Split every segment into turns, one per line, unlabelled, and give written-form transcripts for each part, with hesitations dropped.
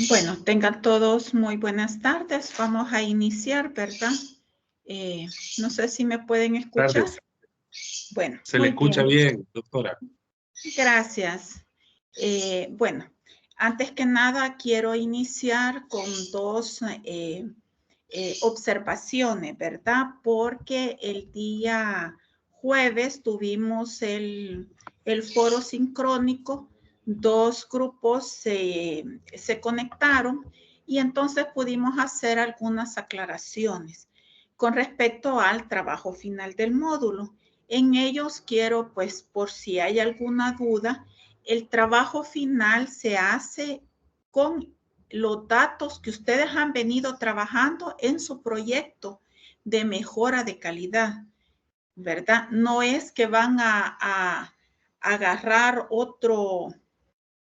Bueno, tengan todos muy buenas tardes. Vamos a iniciar, ¿verdad? No sé si me pueden escuchar.
Tardes.
Bueno,
Se le escucha bien, doctora.
Gracias. Bueno, antes que nada quiero iniciar con dos observaciones, ¿verdad? Porque el día jueves tuvimos el foro sincrónico, dos grupos se conectaron y entonces pudimos hacer algunas aclaraciones con respecto al trabajo final del módulo. En ellos quiero, pues, por si hay alguna duda, el trabajo final se hace con los datos que ustedes han venido trabajando en su proyecto de mejora de calidad, ¿verdad? No es que van a agarrar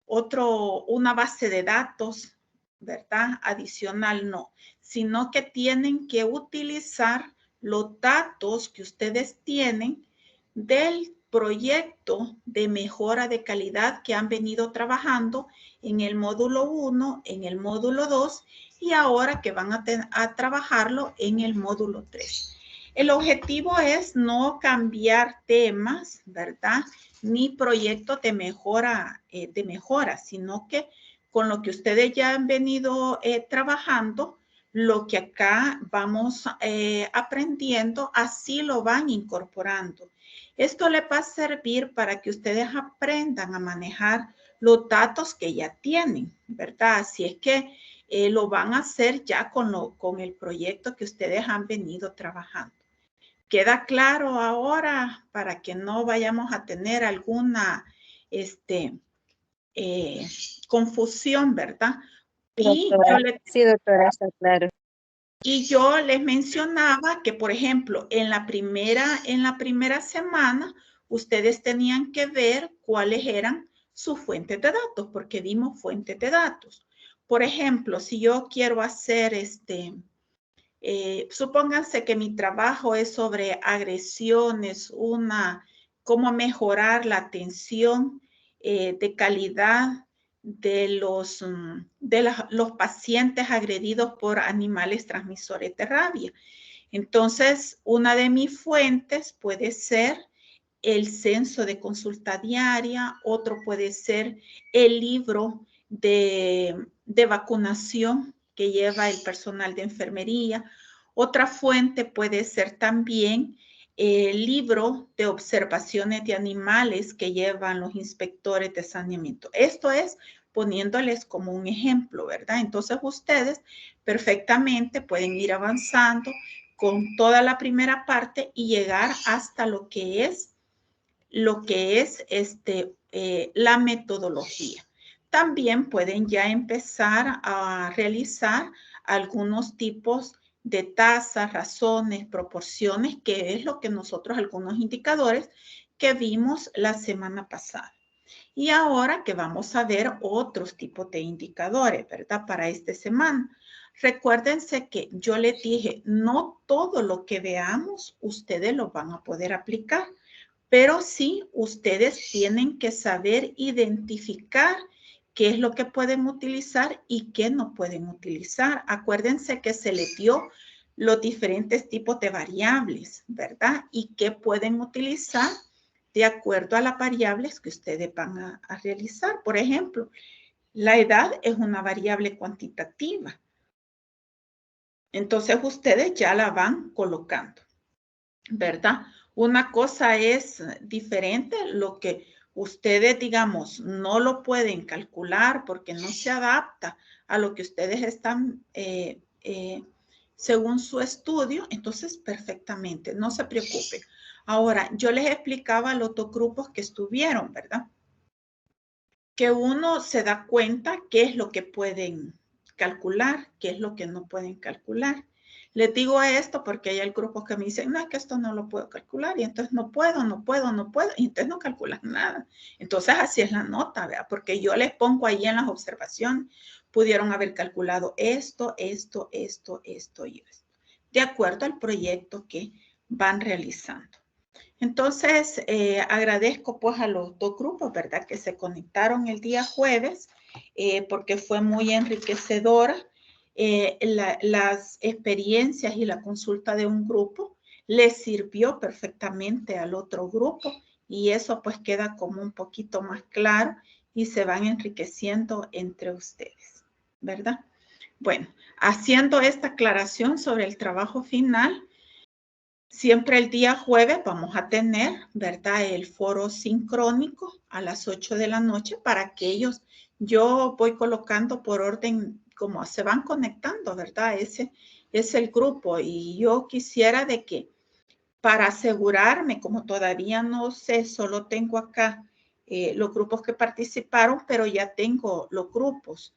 una base de datos, ¿verdad? Adicional, no, sino que tienen que utilizar los datos que ustedes tienen del proyecto de mejora de calidad que han venido trabajando en el módulo 1, en el módulo 2 y ahora que van a trabajarlo en el módulo 3. El objetivo es no cambiar temas, ¿verdad? Ni proyectos de mejora, sino que con lo que ustedes ya han venido trabajando, lo que acá vamos aprendiendo, así lo van incorporando. Esto le va a servir para que ustedes aprendan a manejar los datos que ya tienen, ¿verdad? Así es que lo van a hacer ya con el proyecto que ustedes han venido trabajando. ¿Queda claro ahora para que no vayamos a tener alguna confusión, verdad?
Sí, doctora, está claro.
Y yo les mencionaba que, por ejemplo, en la primera semana, ustedes tenían que ver cuáles eran sus fuentes de datos, porque dimos fuentes de datos. Por ejemplo, si yo quiero hacer supónganse que mi trabajo es sobre agresiones, cómo mejorar la atención de calidad de los pacientes agredidos por animales transmisores de rabia. Entonces, una de mis fuentes puede ser el censo de consulta diaria, otro puede ser el libro de vacunación que lleva el personal de enfermería. Otra fuente puede ser también el libro de observaciones de animales que llevan los inspectores de saneamiento. Esto es poniéndoles como un ejemplo, ¿verdad? Entonces ustedes perfectamente pueden ir avanzando con toda la primera parte y llegar hasta lo que es la metodología. También pueden ya empezar a realizar algunos tipos de tasas, razones, proporciones, que es lo que nosotros, algunos indicadores que vimos la semana pasada. Y ahora que vamos a ver otros tipos de indicadores, ¿verdad? Para esta semana. Recuérdense que yo les dije, no todo lo que veamos ustedes lo van a poder aplicar, pero sí ustedes tienen que saber identificar qué es lo que pueden utilizar y qué no pueden utilizar. Acuérdense que se les dio los diferentes tipos de variables, ¿verdad? Y qué pueden utilizar de acuerdo a las variables que ustedes van a realizar. Por ejemplo, la edad es una variable cuantitativa. Entonces, ustedes ya la van colocando, ¿verdad? Una cosa es diferente, lo que ustedes, digamos, no lo pueden calcular porque no se adapta a lo que ustedes están según su estudio, entonces perfectamente, no se preocupen. Ahora, yo les explicaba a los dos grupos que estuvieron, ¿verdad? Que uno se da cuenta qué es lo que pueden calcular, qué es lo que no pueden calcular. Les digo esto porque hay grupos que me dicen, no, es que esto no lo puedo calcular y entonces no puedo, y entonces no calculan nada. Entonces así es la nota, ¿verdad? Porque yo les pongo ahí en las observaciones, pudieron haber calculado esto y esto, de acuerdo al proyecto que van realizando. Entonces, agradezco pues a los dos grupos, ¿verdad? Que se conectaron el día jueves porque fue muy enriquecedora. Las experiencias y la consulta de un grupo les sirvió perfectamente al otro grupo y eso pues queda como un poquito más claro y se van enriqueciendo entre ustedes, ¿verdad? Bueno, haciendo esta aclaración sobre el trabajo final, siempre el día jueves vamos a tener, ¿verdad? El foro sincrónico a las 8 de la noche para aquellos, yo voy colocando por orden como se van conectando, ¿verdad? Ese es el grupo y yo quisiera de que para asegurarme, como todavía no sé, solo tengo acá los grupos que participaron, pero ya tengo los grupos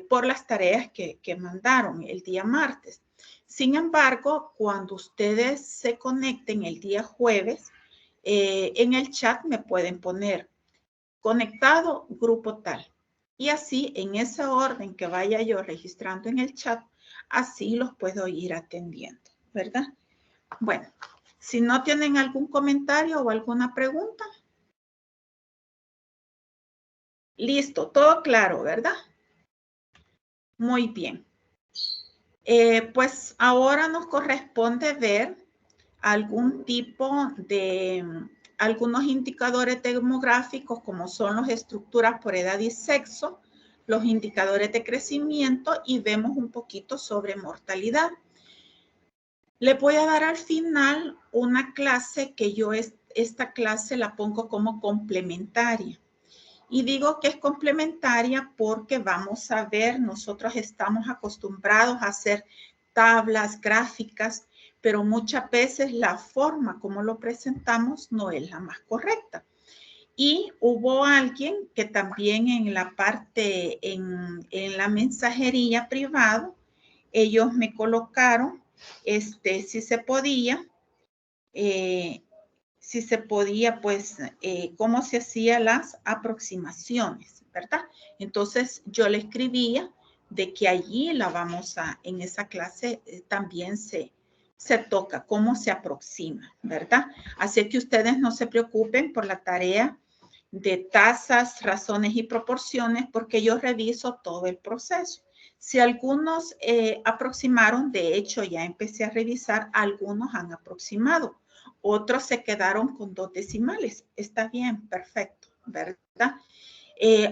por las tareas que mandaron el día martes. Sin embargo, cuando ustedes se conecten el día jueves, en el chat me pueden poner conectado grupo tal. Y así, en ese orden que vaya yo registrando en el chat, así los puedo ir atendiendo, ¿verdad? Bueno, si no tienen algún comentario o alguna pregunta. Listo, todo claro, ¿verdad? Muy bien. Pues ahora nos corresponde ver algún tipo de, algunos indicadores demográficos como son las estructuras por edad y sexo, los indicadores de crecimiento y vemos un poquito sobre mortalidad. Le voy a dar al final una clase que yo esta clase la pongo como complementaria. Y digo que es complementaria porque vamos a ver, nosotros estamos acostumbrados a hacer tablas, gráficas, pero muchas veces la forma como lo presentamos no es la más correcta. Y hubo alguien que también en la parte, en la mensajería privada, ellos me colocaron si se podía, pues, cómo se hacían las aproximaciones, ¿verdad? Entonces, yo le escribía de que allí la vamos a, en esa clase también se toca cómo se aproxima, ¿verdad? Así que ustedes no se preocupen por la tarea de tasas, razones y proporciones, porque yo reviso todo el proceso. Si algunos aproximaron, de hecho ya empecé a revisar, algunos han aproximado, otros se quedaron con 2 decimales. Está bien, perfecto, ¿verdad?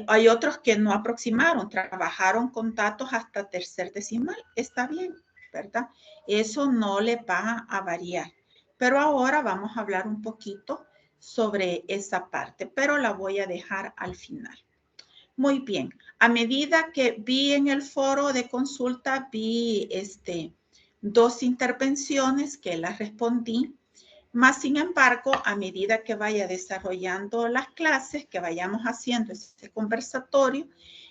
Hay otros que no aproximaron, trabajaron con datos hasta tercer decimal. Está bien, ¿verdad? Eso no le va a variar. Pero ahora vamos a hablar un poquito sobre esa parte, pero la voy a dejar al final. Muy bien. A medida que vi en el foro de consulta, vi 2 intervenciones que las respondí. Más sin embargo, a medida que vaya desarrollando las clases, que vayamos haciendo este conversatorio,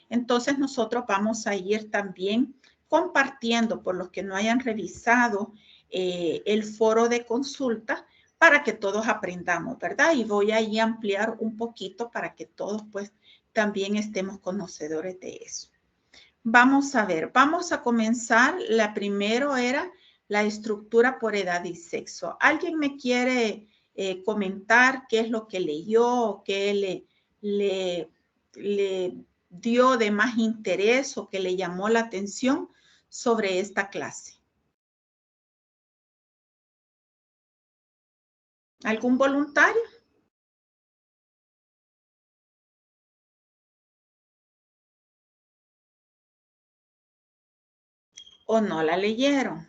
entonces nosotros vamos a ir también compartiendo por los que no hayan revisado el foro de consulta para que todos aprendamos, ¿verdad? Y voy a ahí ampliar un poquito para que todos pues también estemos conocedores de eso. Vamos a ver, vamos a comenzar. La primero era la estructura por edad y sexo. ¿Alguien me quiere comentar qué es lo que leyó, qué le dio de más interés o que le llamó la atención sobre esta clase? ¿Algún voluntario? ¿O no la leyeron?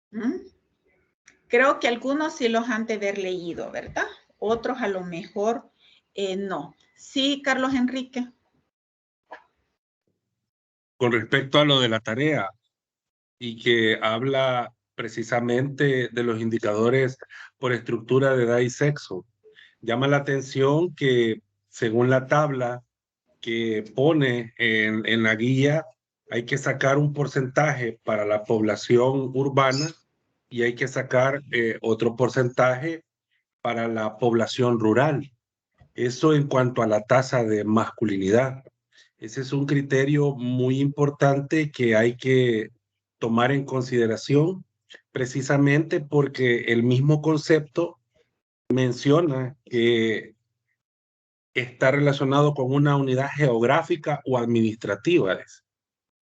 ¿Mm? Creo que algunos sí los han de haber leído, ¿verdad? Otros a lo mejor no. Sí, Carlos Enrique.
Con respecto a lo de la tarea y que habla precisamente de los indicadores por estructura de edad y sexo, llama la atención que según la tabla que pone en la guía, hay que sacar un porcentaje para la población urbana y hay que sacar otro porcentaje para la población rural. Eso en cuanto a la tasa de masculinidad. Ese es un criterio muy importante que hay que tomar en consideración precisamente porque el mismo concepto menciona que está relacionado con una unidad geográfica o administrativa.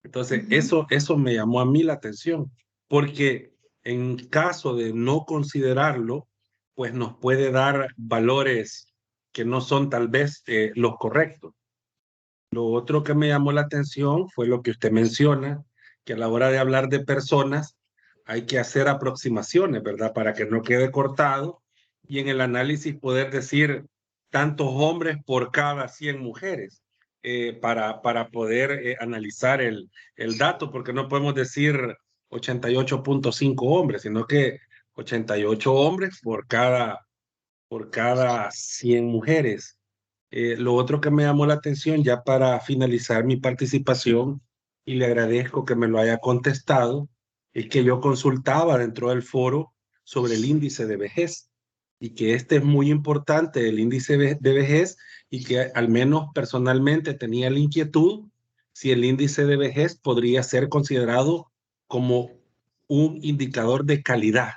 Entonces, eso me llamó a mí la atención, porque en caso de no considerarlo, pues nos puede dar valores que no son tal vez los correctos. Lo otro que me llamó la atención fue lo que usted menciona, que a la hora de hablar de personas hay que hacer aproximaciones, ¿verdad? Para que no quede cortado y en el análisis poder decir tantos hombres por cada 100 mujeres para poder analizar el dato, porque no podemos decir 88.5 hombres, sino que 88 hombres por cada 100 mujeres. Lo otro que me llamó la atención, ya para finalizar mi participación, y le agradezco que me lo haya contestado, es que yo consultaba dentro del foro sobre el índice de vejez y que este es muy importante, el índice de vejez, y que al menos personalmente tenía la inquietud si el índice de vejez podría ser considerado como un indicador de calidad.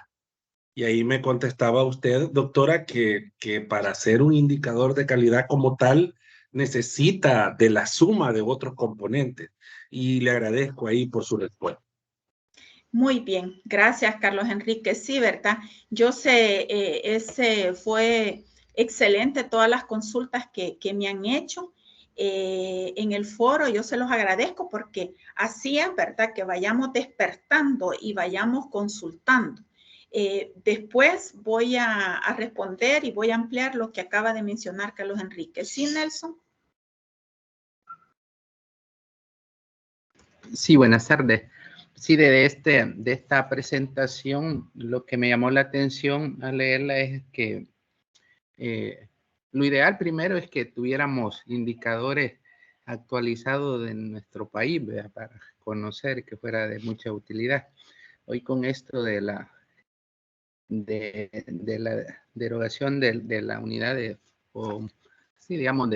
Y ahí me contestaba usted, doctora, que para ser un indicador de calidad como tal necesita de la suma de otros componentes. Y le agradezco ahí por su respuesta.
Muy bien, gracias Carlos Enrique. Sí, ¿verdad? Yo sé, ese fue excelente todas las consultas que me han hecho en el foro. Yo se los agradezco porque así es, ¿verdad? Que vayamos despertando y vayamos consultando. Después voy a responder y voy a ampliar lo que acaba de mencionar Carlos Enrique. ¿Sí, Nelson?
Sí, buenas tardes. Sí, de esta presentación, lo que me llamó la atención al leerla es que lo ideal primero es que tuviéramos indicadores actualizados de nuestro país, ¿verdad? Para conocer, que fuera de mucha utilidad. Hoy con esto de la derogación de la unidad sí, digamos,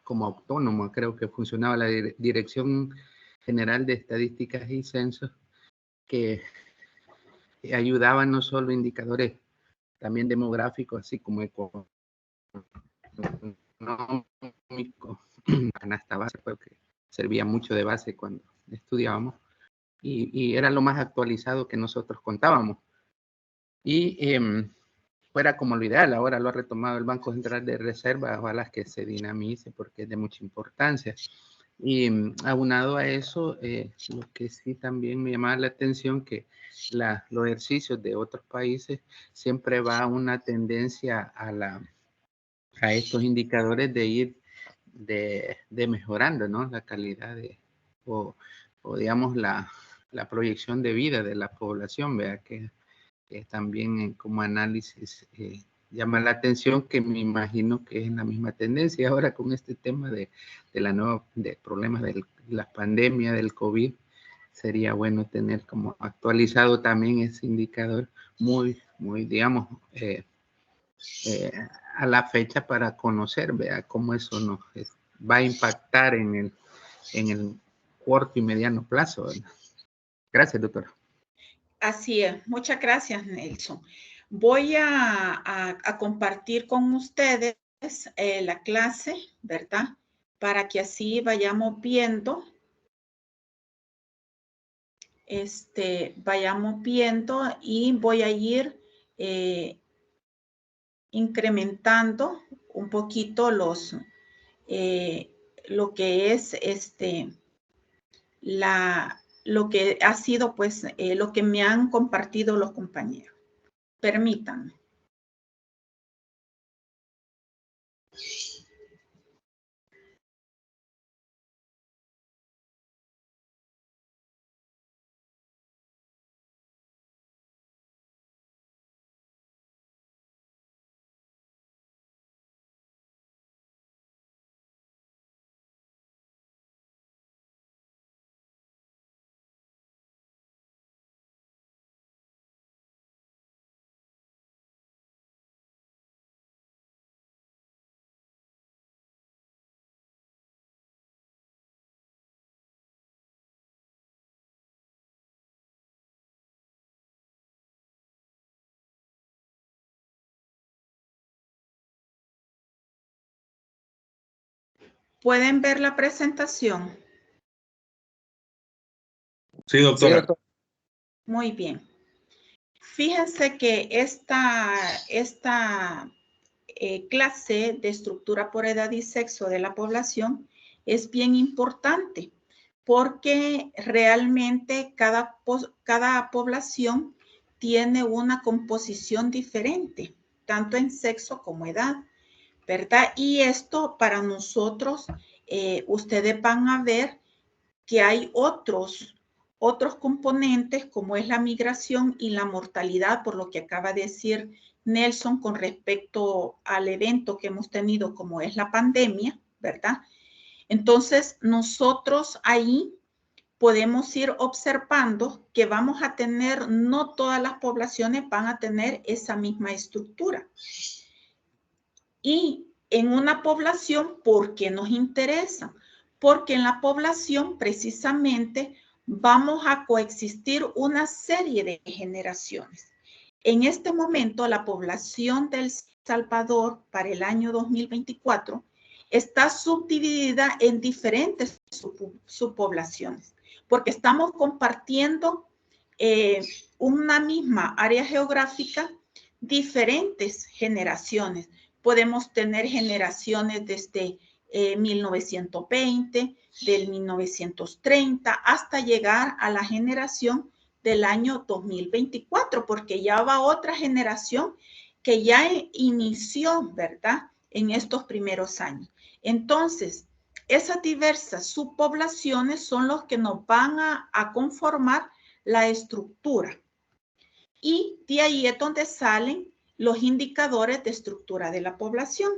como autónoma, creo que funcionaba la Dirección General de Estadísticas y Censos, que ayudaban no solo indicadores también demográficos, así como económicos, canasta base, porque servía mucho de base cuando estudiábamos, y era lo más actualizado que nosotros contábamos. Y fuera como lo ideal, ahora lo ha retomado el Banco Central de Reserva, ojalá que se dinamice porque es de mucha importancia. Y aunado a eso, lo que sí también me llama la atención que los ejercicios de otros países siempre va a una tendencia a estos indicadores de ir de mejorando, ¿no? La calidad o digamos la proyección de vida de la población, vea que también como análisis llama la atención, que me imagino que es la misma tendencia ahora con este tema de problemas de la pandemia del COVID. Sería bueno tener como actualizado también ese indicador muy, digamos, a la fecha para conocer, vea cómo eso nos va a impactar en el corto y mediano plazo, ¿verdad? Gracias, doctora.
Así es. Muchas gracias, Nelson. Voy a compartir con ustedes la clase, ¿verdad? Para que así vayamos viendo, y voy a ir incrementando un poquito lo que es lo que ha sido, pues, lo que me han compartido los compañeros. Permítanme. ¿Pueden ver la presentación?
Sí, doctora.
Sí, doctor.
Muy bien. Fíjense que esta clase de estructura por edad y sexo de la población es bien importante porque realmente cada población tiene una composición diferente, tanto en sexo como edad, ¿verdad? Y esto para nosotros, ustedes van a ver que hay otros componentes como es la migración y la mortalidad, por lo que acaba de decir Nelson con respecto al evento que hemos tenido como es la pandemia, ¿verdad? Entonces, nosotros ahí podemos ir observando que vamos a tener, no todas las poblaciones van a tener esa misma estructura. Y en una población, ¿por qué nos interesa? Porque en la población precisamente vamos a coexistir una serie de generaciones. En este momento, la población de El Salvador para el año 2024 está subdividida en diferentes subpoblaciones, porque estamos compartiendo una misma área geográfica, diferentes generaciones. Podemos tener generaciones desde 1920, del 1930, hasta llegar a la generación del año 2024, porque ya va otra generación que ya inició, ¿verdad?, en estos primeros años. Entonces, esas diversas subpoblaciones son los que nos van a conformar la estructura. Y de ahí es donde salen los indicadores de estructura de la población.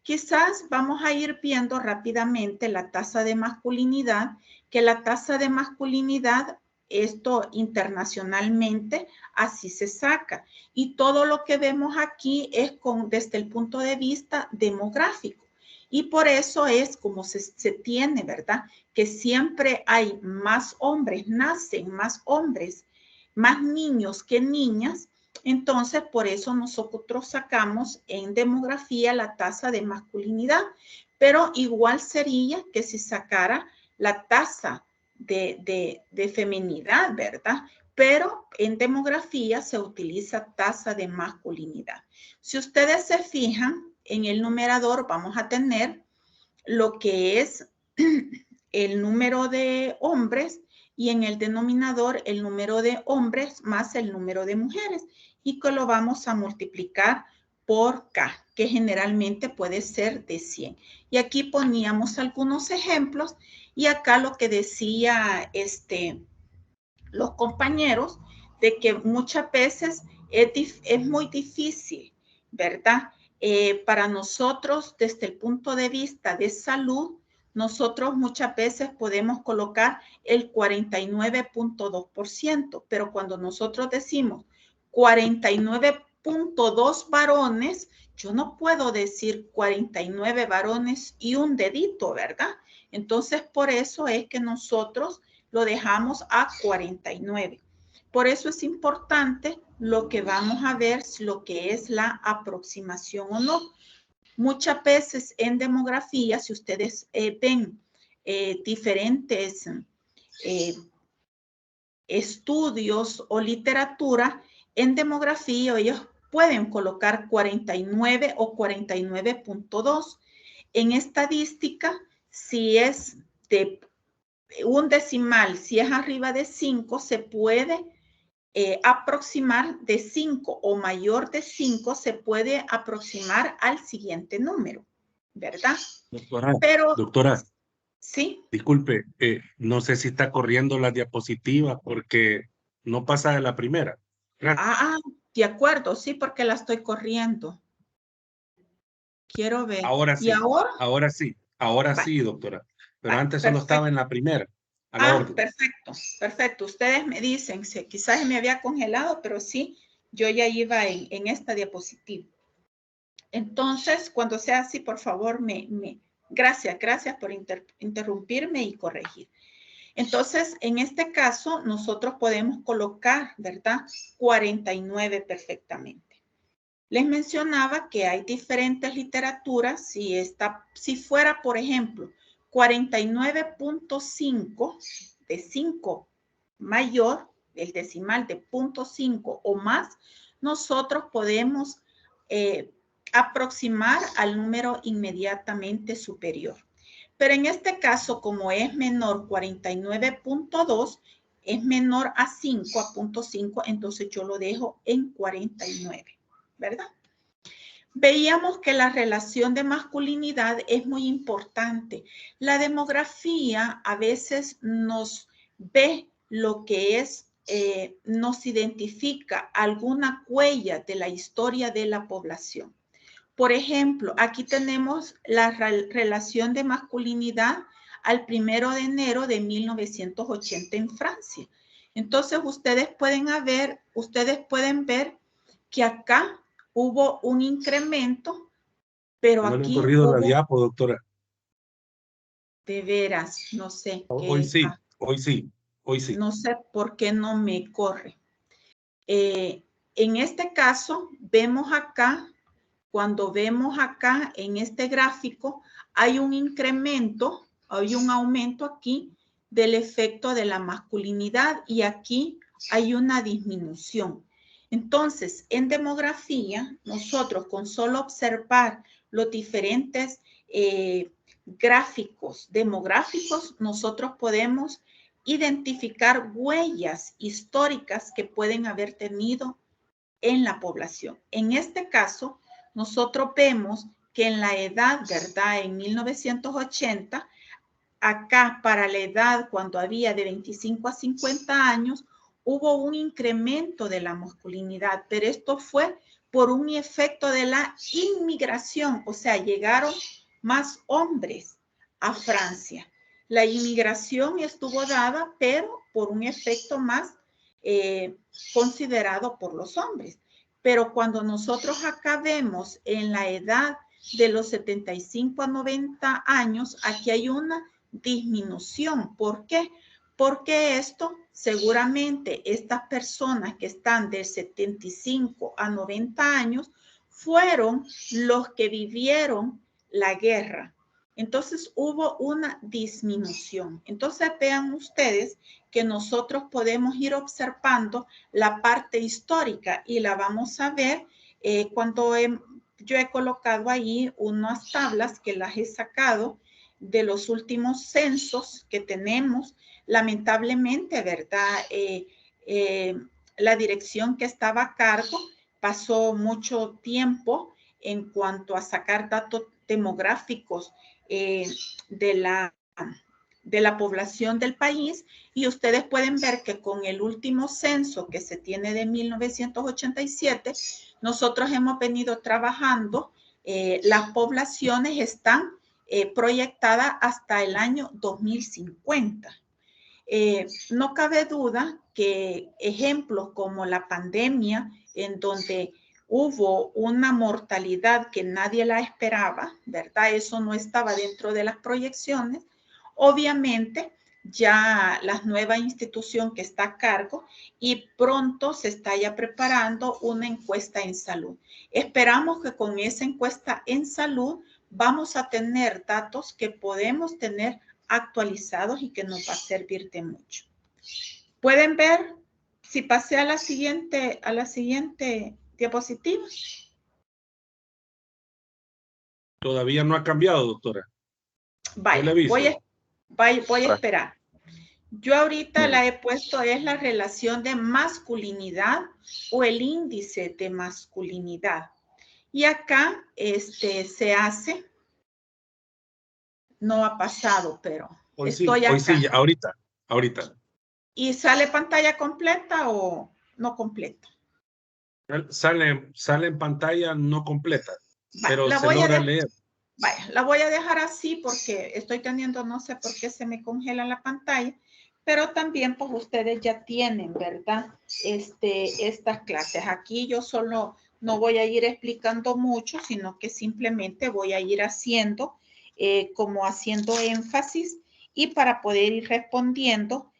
Quizás vamos a ir viendo rápidamente la tasa de masculinidad, que la tasa de masculinidad, esto internacionalmente, así se saca. Y todo lo que vemos aquí es desde el punto de vista demográfico. Y por eso es como se tiene, ¿verdad? Que siempre hay más hombres, nacen más hombres, más niños que niñas. Entonces, por eso nosotros sacamos en demografía la tasa de masculinidad, pero igual sería que si sacara la tasa de feminidad, ¿verdad? Pero en demografía se utiliza tasa de masculinidad. Si ustedes se fijan, en el numerador vamos a tener lo que es el número de hombres y en el denominador el número de hombres más el número de mujeres y que lo vamos a multiplicar por K, que generalmente puede ser de 100. Y aquí poníamos algunos ejemplos y acá lo que decía los compañeros de que muchas veces es muy difícil, ¿verdad? Para nosotros, desde el punto de vista de salud, nosotros muchas veces podemos colocar el 49.2%, pero cuando nosotros decimos 49.2 varones, yo no puedo decir 49 varones y un dedito, ¿verdad? Entonces, por eso es que nosotros lo dejamos a 49. Por eso es importante lo que vamos a ver, lo que es la aproximación o no. Muchas veces en demografía, si ustedes ven diferentes estudios o literatura, en demografía ellos pueden colocar 49 o 49.2. En estadística, si es de un decimal, si es arriba de 5, se puede aproximar de 5 o mayor de 5, se puede aproximar al siguiente número, ¿verdad?
Doctora,
sí.
Disculpe, no sé si está corriendo la diapositiva porque no pasa de la primera.
De acuerdo, sí, porque la estoy corriendo. Quiero ver.
Ahora sí,
¿Y ahora?
Ahora sí, doctora. Pero antes solo
perfecto.
estaba en la primera. A la orden.
Perfecto. Ustedes me dicen, si quizás me había congelado, pero sí, yo ya iba en esta diapositiva. Entonces, cuando sea así, por favor, gracias por interrumpirme y corregir. Entonces, en este caso, nosotros podemos colocar, ¿verdad? 49 perfectamente. Les mencionaba que hay diferentes literaturas. Si fuera, por ejemplo, 49.5 de 5 mayor, el decimal de 0.5 o más, nosotros podemos aproximar al número inmediatamente superior. Pero en este caso, como es menor 49.2, es menor a 5, a 0.5, entonces yo lo dejo en 49, ¿verdad? Veíamos que la relación de masculinidad es muy importante. La demografía a veces nos ve lo que es, nos identifica alguna huella de la historia de la población. Por ejemplo, aquí tenemos la relación de masculinidad al 1 de enero de 1980 en Francia. Entonces, ustedes pueden ver que acá hubo un incremento, pero
no le he
aquí
corrido
hubo...
la diapo, doctora.
De veras, no sé.
Hoy sí, hoy sí, hoy sí.
No sé por qué no me corre. En este caso, vemos acá, cuando vemos acá en este gráfico, hay un incremento, hay un aumento aquí del efecto de la masculinidad y aquí hay una disminución. Entonces, en demografía, nosotros con solo observar los diferentes gráficos demográficos, nosotros podemos identificar huellas históricas que pueden haber tenido en la población. En este caso, nosotros vemos que en la edad, ¿verdad? En 1980, acá para la edad cuando había de 25 a 50 años, hubo un incremento de la masculinidad, pero esto fue por un efecto de la inmigración, o sea, llegaron más hombres a Francia. La inmigración estuvo dada, pero por un efecto más considerado por los hombres. Pero cuando nosotros acá vemos en la edad de los 75 a 90 años, aquí hay una disminución. ¿Por qué? Porque esto, seguramente estas personas que están de 75 a 90 años fueron los que vivieron la guerra. Entonces hubo una disminución. Entonces vean ustedes que nosotros podemos ir observando la parte histórica y la vamos a ver cuando yo he colocado ahí unas tablas que las he sacado de los últimos censos que tenemos. Lamentablemente, ¿verdad? La dirección que estaba a cargo pasó mucho tiempo en cuanto a sacar datos demográficos de la población del país, y ustedes pueden ver que con el último censo que se tiene de 1987, nosotros hemos venido trabajando, las poblaciones están proyectadas hasta el año 2050. No cabe duda que ejemplos como la pandemia, en donde hubo una mortalidad que nadie la esperaba, ¿verdad? Eso no estaba dentro de las proyecciones. Obviamente, ya la nueva institución que está a cargo y pronto se está ya preparando una encuesta en salud. Esperamos que con esa encuesta en salud vamos a tener datos que podemos tener actualizados y que nos va a servir de mucho. Pueden ver, si pasé a la siguiente diapositiva.
Todavía no ha cambiado, doctora.
Vaya, voy a esperar. Yo ahorita la he puesto, es la relación de masculinidad o el índice de masculinidad. Y acá se hace, no ha pasado, pero
hoy
estoy
sí,
acá.
Hoy sí, ahorita.
¿Y sale pantalla completa o no completa?
Sale en pantalla no completa, pero
la
se logra leer.
Vaya, la voy a dejar así porque estoy teniendo, no sé por qué se me congela la pantalla, pero también pues ustedes ya tienen, ¿verdad? Estas clases. Aquí yo solo no voy a ir explicando mucho, sino que simplemente voy a ir haciendo, como haciendo énfasis y para poder ir respondiendo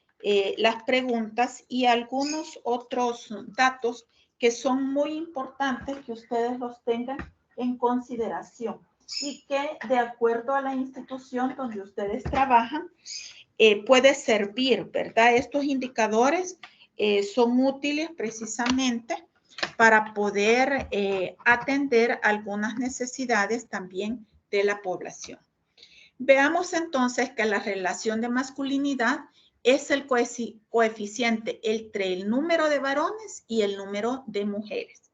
las preguntas y algunos otros datos que son muy importantes que ustedes los tengan en consideración y que de acuerdo a la institución donde ustedes trabajan, puede servir, ¿verdad? Estos indicadores son útiles precisamente para poder atender algunas necesidades también de la población. Veamos entonces que la relación de masculinidad es el coeficiente entre el número de varones y el número de mujeres.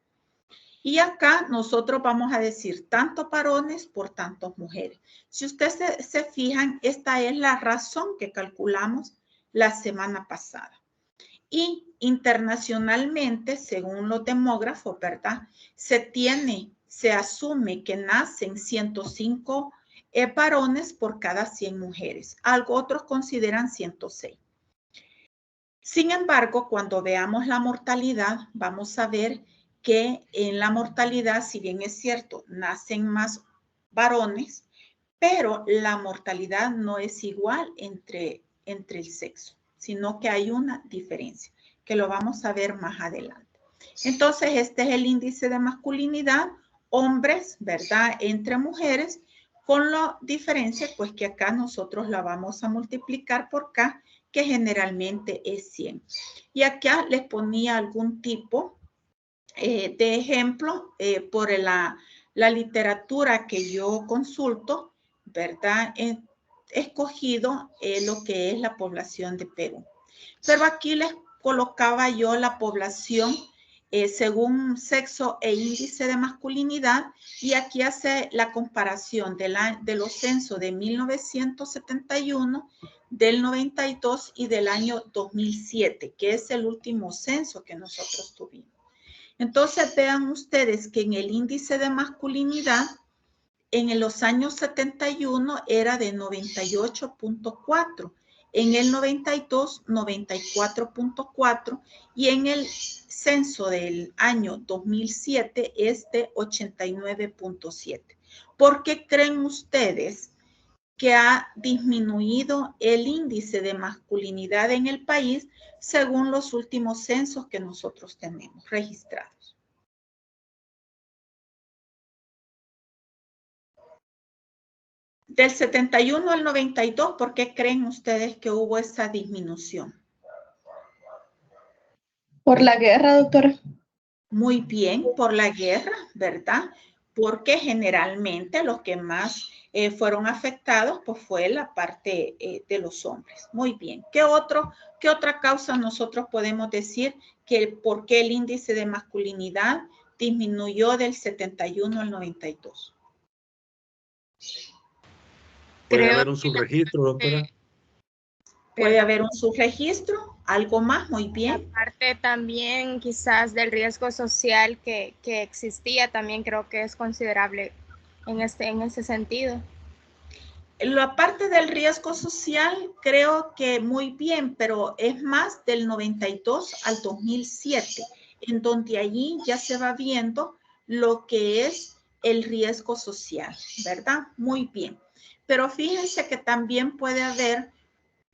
Y acá nosotros vamos a decir tantos varones por tantas mujeres. Si ustedes se fijan, esta es la razón que calculamos la semana pasada. Y internacionalmente, según los demógrafos, ¿verdad? Se asume que nacen 105 varones por cada 100 mujeres. Algo otros consideran 106. Sin embargo, cuando veamos la mortalidad, vamos a ver que en la mortalidad, si bien es cierto, nacen más varones, pero la mortalidad no es igual entre el sexo, sino que hay una diferencia, que lo vamos a ver más adelante. Entonces, este es el índice de masculinidad, hombres, ¿verdad? Entre mujeres, con la diferencia, pues que acá nosotros la vamos a multiplicar por K, que generalmente es 100. Y acá les ponía algún tipo de ejemplo por la literatura que yo consulto, ¿verdad? He escogido lo que es la población de Perú. Pero aquí les colocaba yo la población según sexo e índice de masculinidad, y aquí hace la comparación de los censos de 1971, del 92 y del año 2007, que es el último censo que nosotros tuvimos. Entonces vean ustedes que en el índice de masculinidad, en los años 71 era de 98.4, en el 92, 94.4 y en el censo del año 2007 es de 89.7. ¿Por qué creen ustedes que ha disminuido el índice de masculinidad en el país según los últimos censos que nosotros tenemos registrados? Del 71 al 92, ¿por qué creen ustedes que hubo esa disminución?
Por la guerra, doctora.
Muy bien, por la guerra, ¿verdad? Porque generalmente los que más fueron afectados pues fue la parte de los hombres. Muy bien. ¿Qué otra causa nosotros podemos decir que por qué el índice de masculinidad disminuyó del 71 al 92?
¿Puede haber un subregistro, doctora?
Puede haber un subregistro, algo más, muy bien.
Aparte también quizás del riesgo social que existía, también creo que es considerable en ese sentido.
La parte del riesgo social creo que muy bien, pero es más del 92 al 2007, en donde allí ya se va viendo lo que es el riesgo social, ¿verdad? Muy bien. Pero fíjense que también puede haber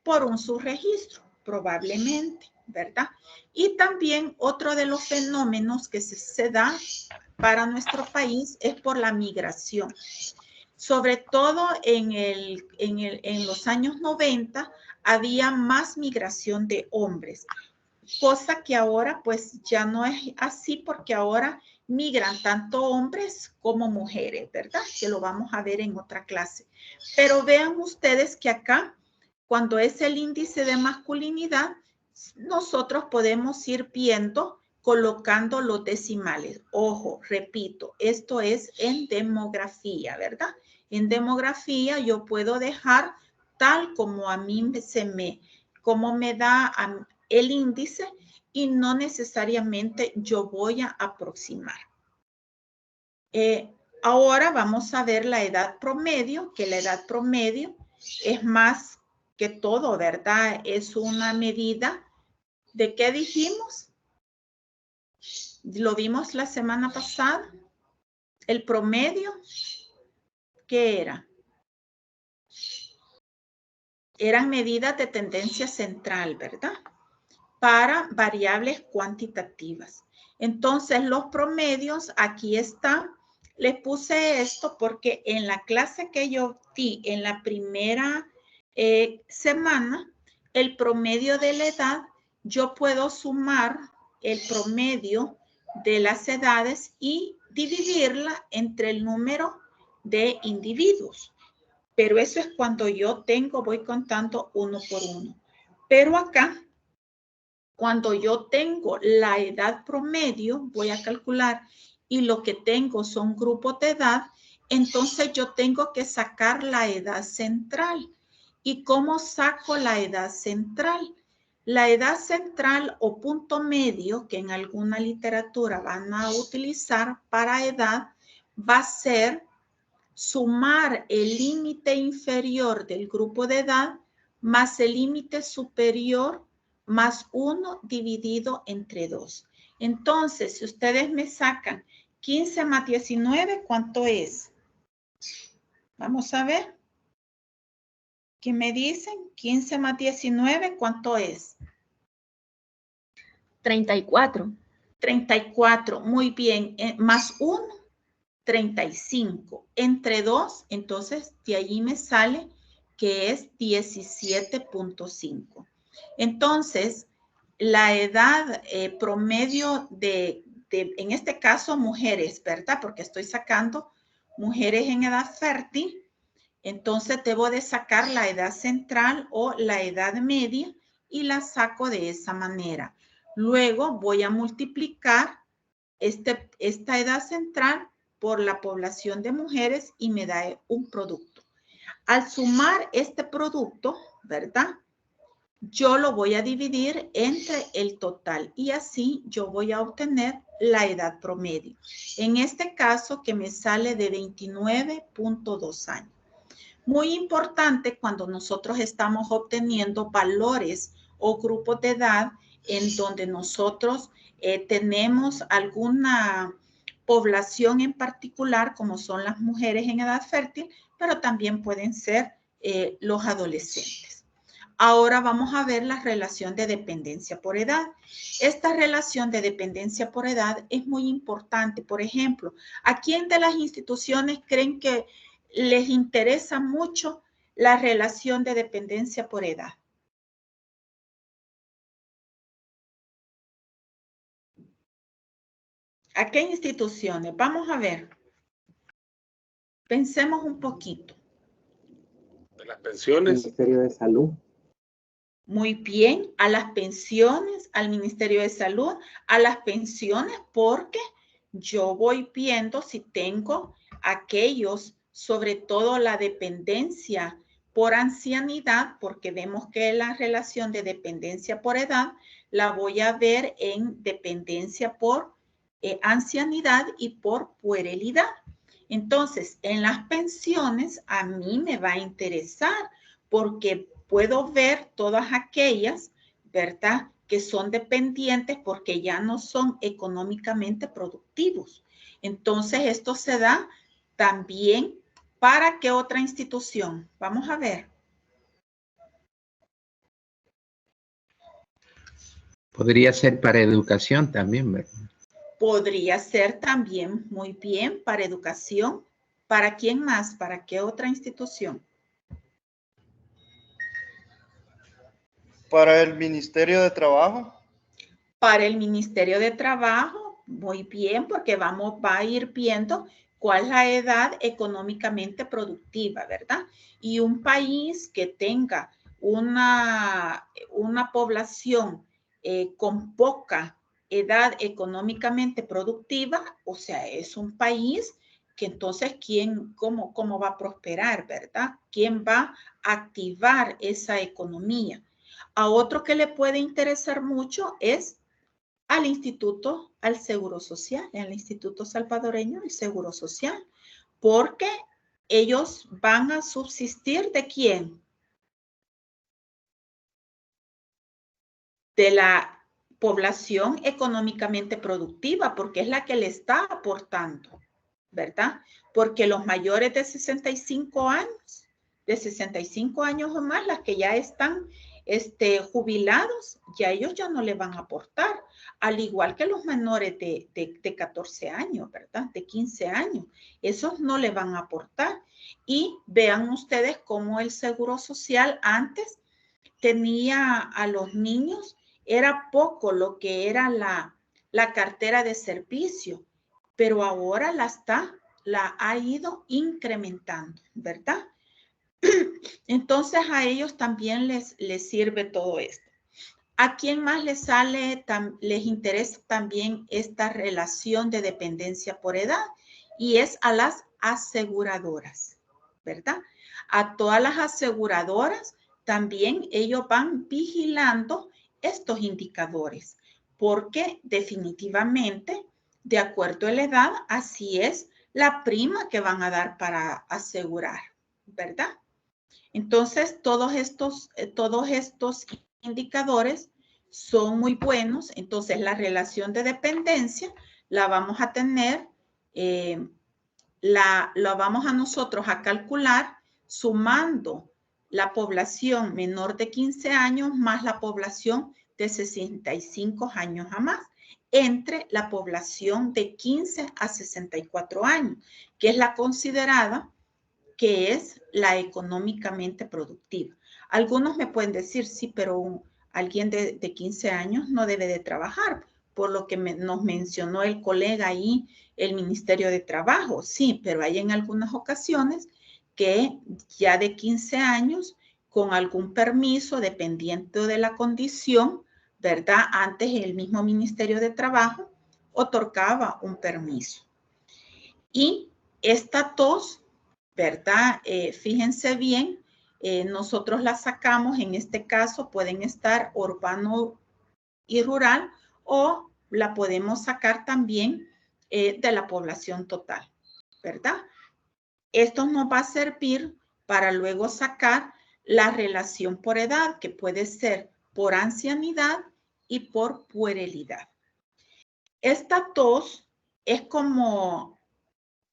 por un subregistro, probablemente, ¿verdad? Y también otro de los fenómenos que se da para nuestro país es por la migración. Sobre todo en los años 90 había más migración de hombres, cosa que ahora pues ya no es así, porque ahora migran tanto hombres como mujeres, ¿verdad? Que lo vamos a ver en otra clase. Pero vean ustedes que acá, cuando es el índice de masculinidad, nosotros podemos ir viendo, colocando los decimales. Ojo, repito, esto es en demografía, ¿verdad? En demografía yo puedo dejar tal como a mí como me da el índice, y no necesariamente yo voy a aproximar. Ahora vamos a ver la edad promedio, que la edad promedio es más que todo, ¿verdad? Es una medida de ¿qué dijimos? Lo vimos la semana pasada. El promedio, ¿qué era? Eran medidas de tendencia central, ¿verdad? Para variables cuantitativas. Entonces, los promedios, aquí están. Les puse esto porque en la clase que yo di en la primera semana, el promedio de la edad, yo puedo sumar el promedio de las edades y dividirla entre el número de individuos. Pero eso es cuando yo voy contando uno por uno. Pero acá, cuando yo tengo la edad promedio, voy a calcular, y lo que tengo son grupos de edad, entonces yo tengo que sacar la edad central. ¿Y cómo saco la edad central? La edad central o punto medio, que en alguna literatura van a utilizar para edad, va a ser sumar el límite inferior del grupo de edad más el límite superior más 1 dividido entre 2. Entonces, si ustedes me sacan 15 más 19, ¿cuánto es? Vamos a ver. ¿Qué me dicen? 15 más 19, ¿cuánto es?
34.
34, muy bien. Más 1, 35. Entre 2, entonces de allí me sale que es 17.5. Entonces, la edad promedio en este caso, mujeres, ¿verdad? Porque estoy sacando mujeres en edad fértil. Entonces, debo de sacar la edad central o la edad media y la saco de esa manera. Luego, voy a multiplicar esta edad central por la población de mujeres y me da un producto. Al sumar este producto, ¿verdad? Yo lo voy a dividir entre el total y así yo voy a obtener la edad promedio. En este caso que me sale de 29.2 años. Muy importante cuando nosotros estamos obteniendo valores o grupos de edad en donde nosotros tenemos alguna población en particular, como son las mujeres en edad fértil, pero también pueden ser los adolescentes. Ahora vamos a ver la relación de dependencia por edad. Esta relación de dependencia por edad es muy importante. Por ejemplo, ¿a quién de las instituciones creen que les interesa mucho la relación de dependencia por edad? ¿A qué instituciones? Vamos a ver. Pensemos un poquito.
De las pensiones.
Ministerio de Salud.
Muy bien, a las pensiones, al Ministerio de Salud, a las pensiones, porque yo voy viendo si tengo aquellos, sobre todo la dependencia por ancianidad, porque vemos que la relación de dependencia por edad la voy a ver en dependencia por ancianidad y por puerilidad. Entonces, en las pensiones a mí me va a interesar porque puedo ver todas aquellas, ¿verdad?, que son dependientes porque ya no son económicamente productivos. Entonces, esto se da también para qué otra institución. Vamos a ver.
Podría ser para educación también, ¿verdad?
Podría ser también muy bien para educación. ¿Para quién más? ¿Para qué otra institución?
Para el Ministerio de Trabajo.
Para el Ministerio de Trabajo, muy bien, porque va a ir viendo cuál es la edad económicamente productiva, ¿verdad? Y un país que tenga una población con poca edad económicamente productiva, o sea, es un país que entonces, cómo va a prosperar, ¿verdad? ¿Quién va a activar esa economía? A otro que le puede interesar mucho es al instituto, al Seguro Social, al Instituto Salvadoreño del Seguro Social, porque ellos van a subsistir ¿de quién? De la población económicamente productiva, porque es la que le está aportando, ¿verdad? Porque los mayores de 65 años, de 65 años o más, las que ya están jubilados, ya ellos ya no le van a aportar, al igual que los menores de 14 años, ¿verdad? De 15 años, esos no le van a aportar. Y vean ustedes cómo el Seguro Social antes tenía a los niños, era poco lo que era la cartera de servicio, pero ahora la ha ido incrementando, ¿verdad? Entonces a ellos también les sirve todo esto. ¿A quién más les interesa también esta relación de dependencia por edad? Y es a las aseguradoras, ¿verdad? A todas las aseguradoras también ellos van vigilando estos indicadores, porque definitivamente, de acuerdo a la edad, así es la prima que van a dar para asegurar, ¿verdad? Entonces, todos estos indicadores son muy buenos. Entonces, la relación de dependencia la vamos a tener, la vamos a nosotros a calcular sumando la población menor de 15 años más la población de 65 años a más, entre la población de 15 a 64 años, que es la considerada que es la económicamente productiva. Algunos me pueden decir, sí, pero alguien de 15 años no debe de trabajar, por lo que nos mencionó el colega ahí, el Ministerio de Trabajo. Sí, pero hay en algunas ocasiones que ya de 15 años, con algún permiso, dependiendo de la condición, ¿verdad? Antes el mismo Ministerio de Trabajo otorgaba un permiso. Y esta tos, ¿verdad? Fíjense bien, nosotros la sacamos, en este caso pueden estar urbano y rural, o la podemos sacar también de la población total, ¿verdad? Esto nos va a servir para luego sacar la relación por edad, que puede ser por ancianidad y por puerilidad. Esta tos es como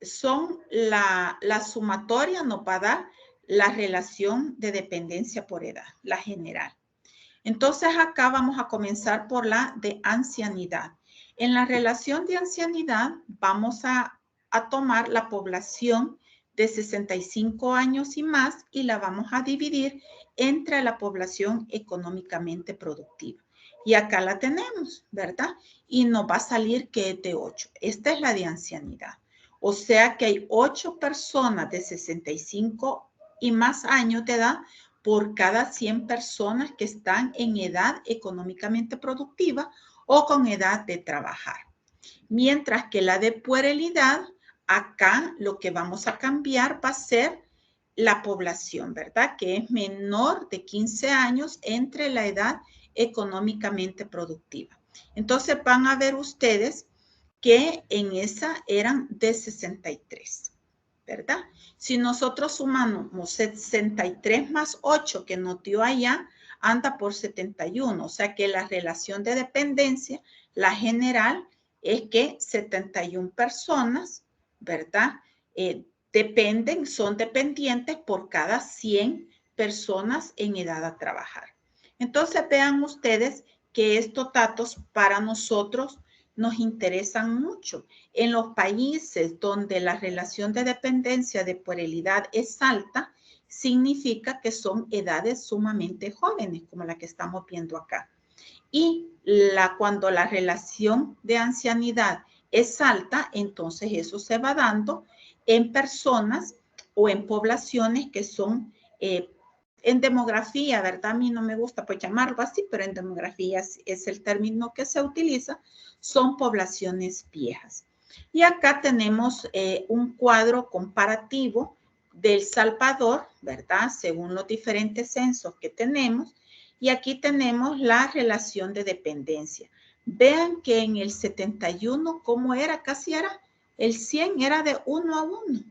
son la sumatoria, nos va a dar la relación de dependencia por edad, la general. Entonces acá vamos a comenzar por la de ancianidad. En la relación de ancianidad vamos a tomar la población de 65 años y más y la vamos a dividir entre la población económicamente productiva. Y acá la tenemos, ¿verdad? Y nos va a salir que es de 8. Esta es la de ancianidad. O sea que hay 8 personas de 65 y más años de edad por cada 100 personas que están en edad económicamente productiva o con edad de trabajar. Mientras que la de puerilidad, acá lo que vamos a cambiar va a ser la población, ¿verdad? Que es menor de 15 años entre la edad económicamente productiva. Entonces van a ver ustedes que en esa eran de 63, ¿verdad? Si nosotros sumamos 63 más 8 que nos dio allá, anda por 71. O sea que la relación de dependencia, la general, es que 71 personas, ¿verdad? Son dependientes por cada 100 personas en edad a trabajar. Entonces vean ustedes que estos datos para nosotros nos interesan mucho. En los países donde la relación de dependencia de puerilidad es alta, significa que son edades sumamente jóvenes, como la que estamos viendo acá. Y cuando la relación de ancianidad es alta, entonces eso se va dando en personas o en poblaciones que son en demografía, ¿verdad? A mí no me gusta pues llamarlo así, pero en demografía es el término que se utiliza, son poblaciones viejas. Y acá tenemos un cuadro comparativo del Salvador, ¿verdad? Según los diferentes censos que tenemos. Y aquí tenemos la relación de dependencia. Vean que en el 71, ¿cómo era? Casi era, el 100 era de 1 a 1.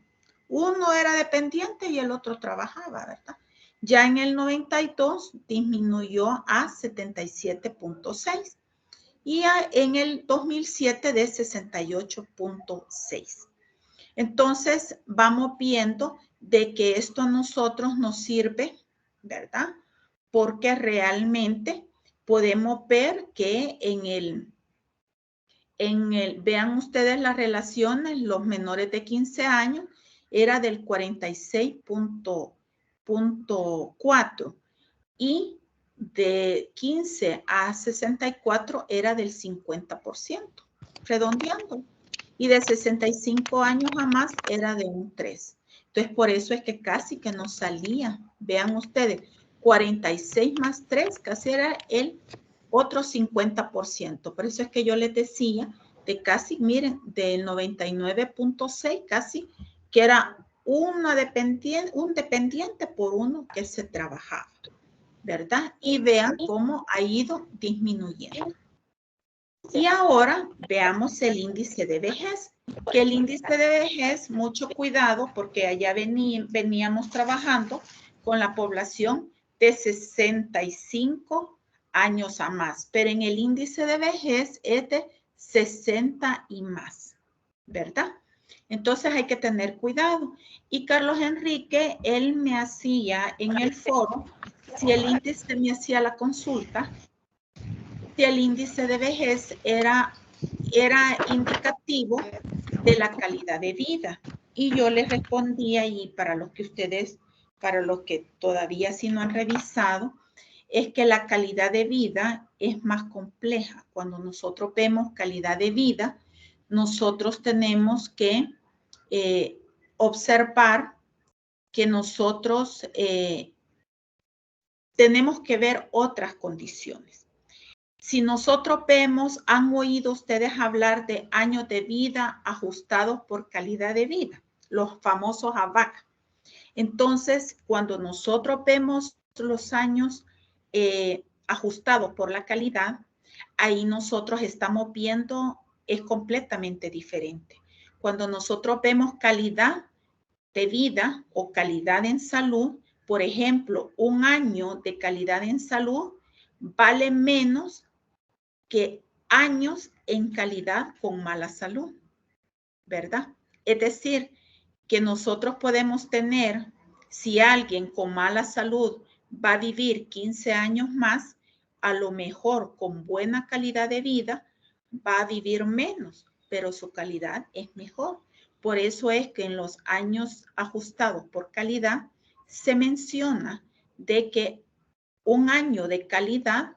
Uno era dependiente y el otro trabajaba, ¿verdad? Ya en el 92 disminuyó a 77.6 y en el 2007 de 68.6. Entonces vamos viendo de que esto a nosotros nos sirve, ¿verdad? Porque realmente podemos ver que vean ustedes las relaciones, los menores de 15 años era del 46.4 y de 15 a 64 era del 50%, redondeando. Y de 65 años a más era de un 3. Entonces, por eso es que casi que no salía. Vean ustedes, 46 más 3, casi era el otro 50%. Por eso es que yo les decía de casi, miren, del 99.6 casi, que era un dependiente por uno que se trabajaba, ¿verdad? Y vean cómo ha ido disminuyendo. Y ahora veamos el índice de vejez, que el índice de vejez, mucho cuidado, porque allá veníamos trabajando con la población de 65 años a más, pero en el índice de vejez es de 60 y más, ¿verdad? Entonces hay que tener cuidado. Y Carlos Enrique, él me hacía en el foro, si el índice me hacía la consulta, si el índice de vejez era indicativo de la calidad de vida. Y yo les respondía, y para los que todavía sí no han revisado, es que la calidad de vida es más compleja. Cuando nosotros vemos calidad de vida, nosotros tenemos que observar que nosotros tenemos que ver otras condiciones. Si nosotros vemos, han oído ustedes hablar de años de vida ajustados por calidad de vida, los famosos AVAC. Entonces, cuando nosotros vemos los años ajustados por la calidad, ahí nosotros estamos viendo, es completamente diferente. Cuando nosotros vemos calidad de vida o calidad en salud, por ejemplo, un año de calidad en salud vale menos que años en calidad con mala salud, ¿verdad? Es decir, que nosotros podemos tener, si alguien con mala salud va a vivir 15 años más, a lo mejor con buena calidad de vida va a vivir menos, pero su calidad es mejor. Por eso es que en los años ajustados por calidad se menciona de que un año de calidad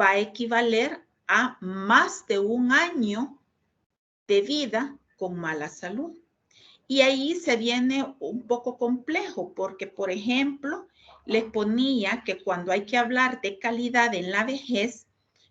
va a equivaler a más de un año de vida con mala salud. Y ahí se viene un poco complejo porque, por ejemplo, les ponía que cuando hay que hablar de calidad en la vejez,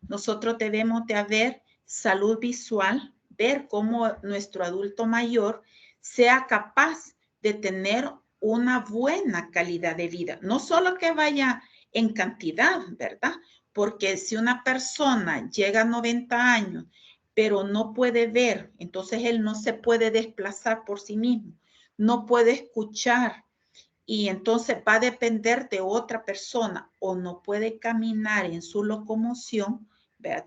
nosotros debemos de haber salud visual, ver cómo nuestro adulto mayor sea capaz de tener una buena calidad de vida. No solo que vaya en cantidad, ¿verdad? Porque si una persona llega a 90 años, pero no puede ver, entonces él no se puede desplazar por sí mismo, no puede escuchar y entonces va a depender de otra persona o no puede caminar en su locomoción, ¿verdad?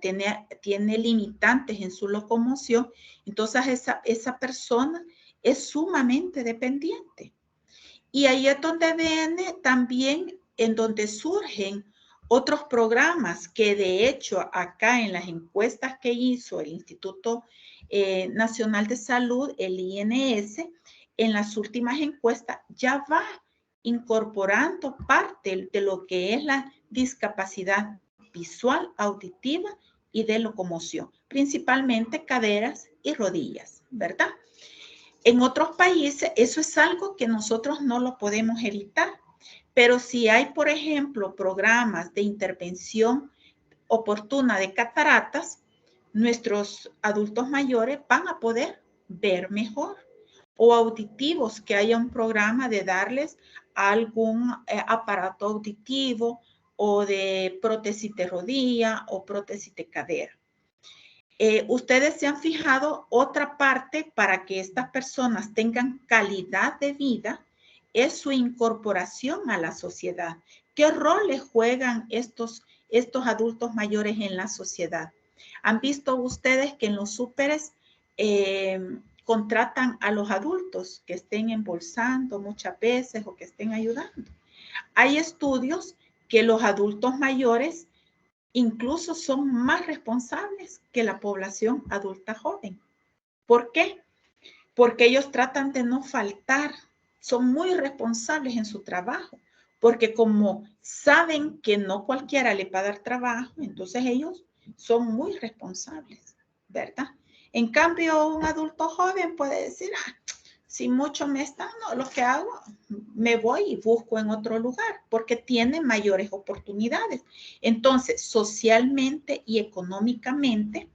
Tiene limitantes en su locomoción, entonces esa persona es sumamente dependiente. Y ahí es donde viene también en donde surgen otros programas que de hecho acá en las encuestas que hizo el Instituto Nacional de Salud, el INS, en las últimas encuestas ya va incorporando parte de lo que es la discapacidad visual, auditiva y de locomoción, principalmente caderas y rodillas, ¿verdad? En otros países eso es algo que nosotros no lo podemos evitar, pero si hay, por ejemplo, programas de intervención oportuna de cataratas, nuestros adultos mayores van a poder ver mejor. O auditivos, que haya un programa de darles algún aparato auditivo o de prótesis de rodilla o prótesis de cadera. Ustedes se han fijado otra parte para que estas personas tengan calidad de vida es su incorporación a la sociedad. ¿Qué roles juegan estos adultos mayores en la sociedad? ¿Han visto ustedes que en los súperes contratan a los adultos que estén embolsando muchas veces o que estén ayudando. Hay estudios que los adultos mayores incluso son más responsables que la población adulta joven. ¿Por qué? Porque ellos tratan de no faltar, son muy responsables en su trabajo, porque como saben que no cualquiera le va a dar trabajo, entonces ellos son muy responsables, ¿verdad? En cambio, un adulto joven puede decir, si mucho me están, no, lo que hago, me voy y busco en otro lugar, porque tiene mayores oportunidades. Entonces, socialmente y económicamente,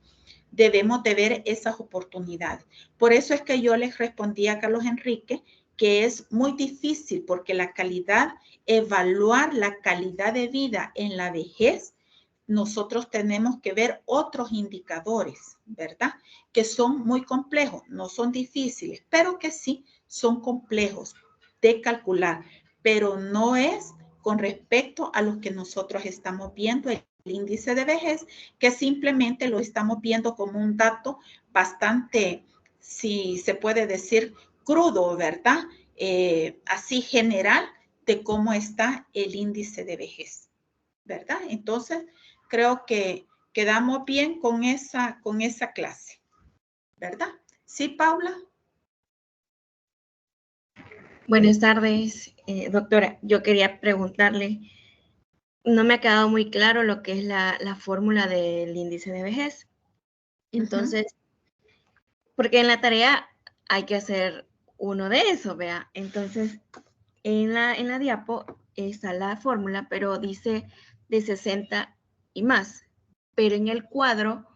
debemos de ver esas oportunidades. Por eso es que yo les respondí a Carlos Enrique que es muy difícil porque la calidad, evaluar la calidad de vida en la vejez, nosotros tenemos que ver otros indicadores, ¿verdad? Que son muy complejos, no son difíciles, pero que sí son complejos de calcular, pero no es con respecto a los que nosotros estamos viendo, el índice de vejez, que simplemente lo estamos viendo como un dato bastante, si se puede decir, crudo, ¿verdad? Así general de cómo está el índice de vejez, ¿verdad? Entonces, creo que quedamos bien con esa clase, ¿verdad? ¿Sí, Paula?
Buenas tardes, doctora. Yo quería preguntarle, no me ha quedado muy claro lo que es la fórmula del índice de vejez. Entonces, porque en la tarea hay que hacer uno de esos, vea. Entonces, en la diapo está la fórmula, pero dice de 60 y más. Pero en el cuadro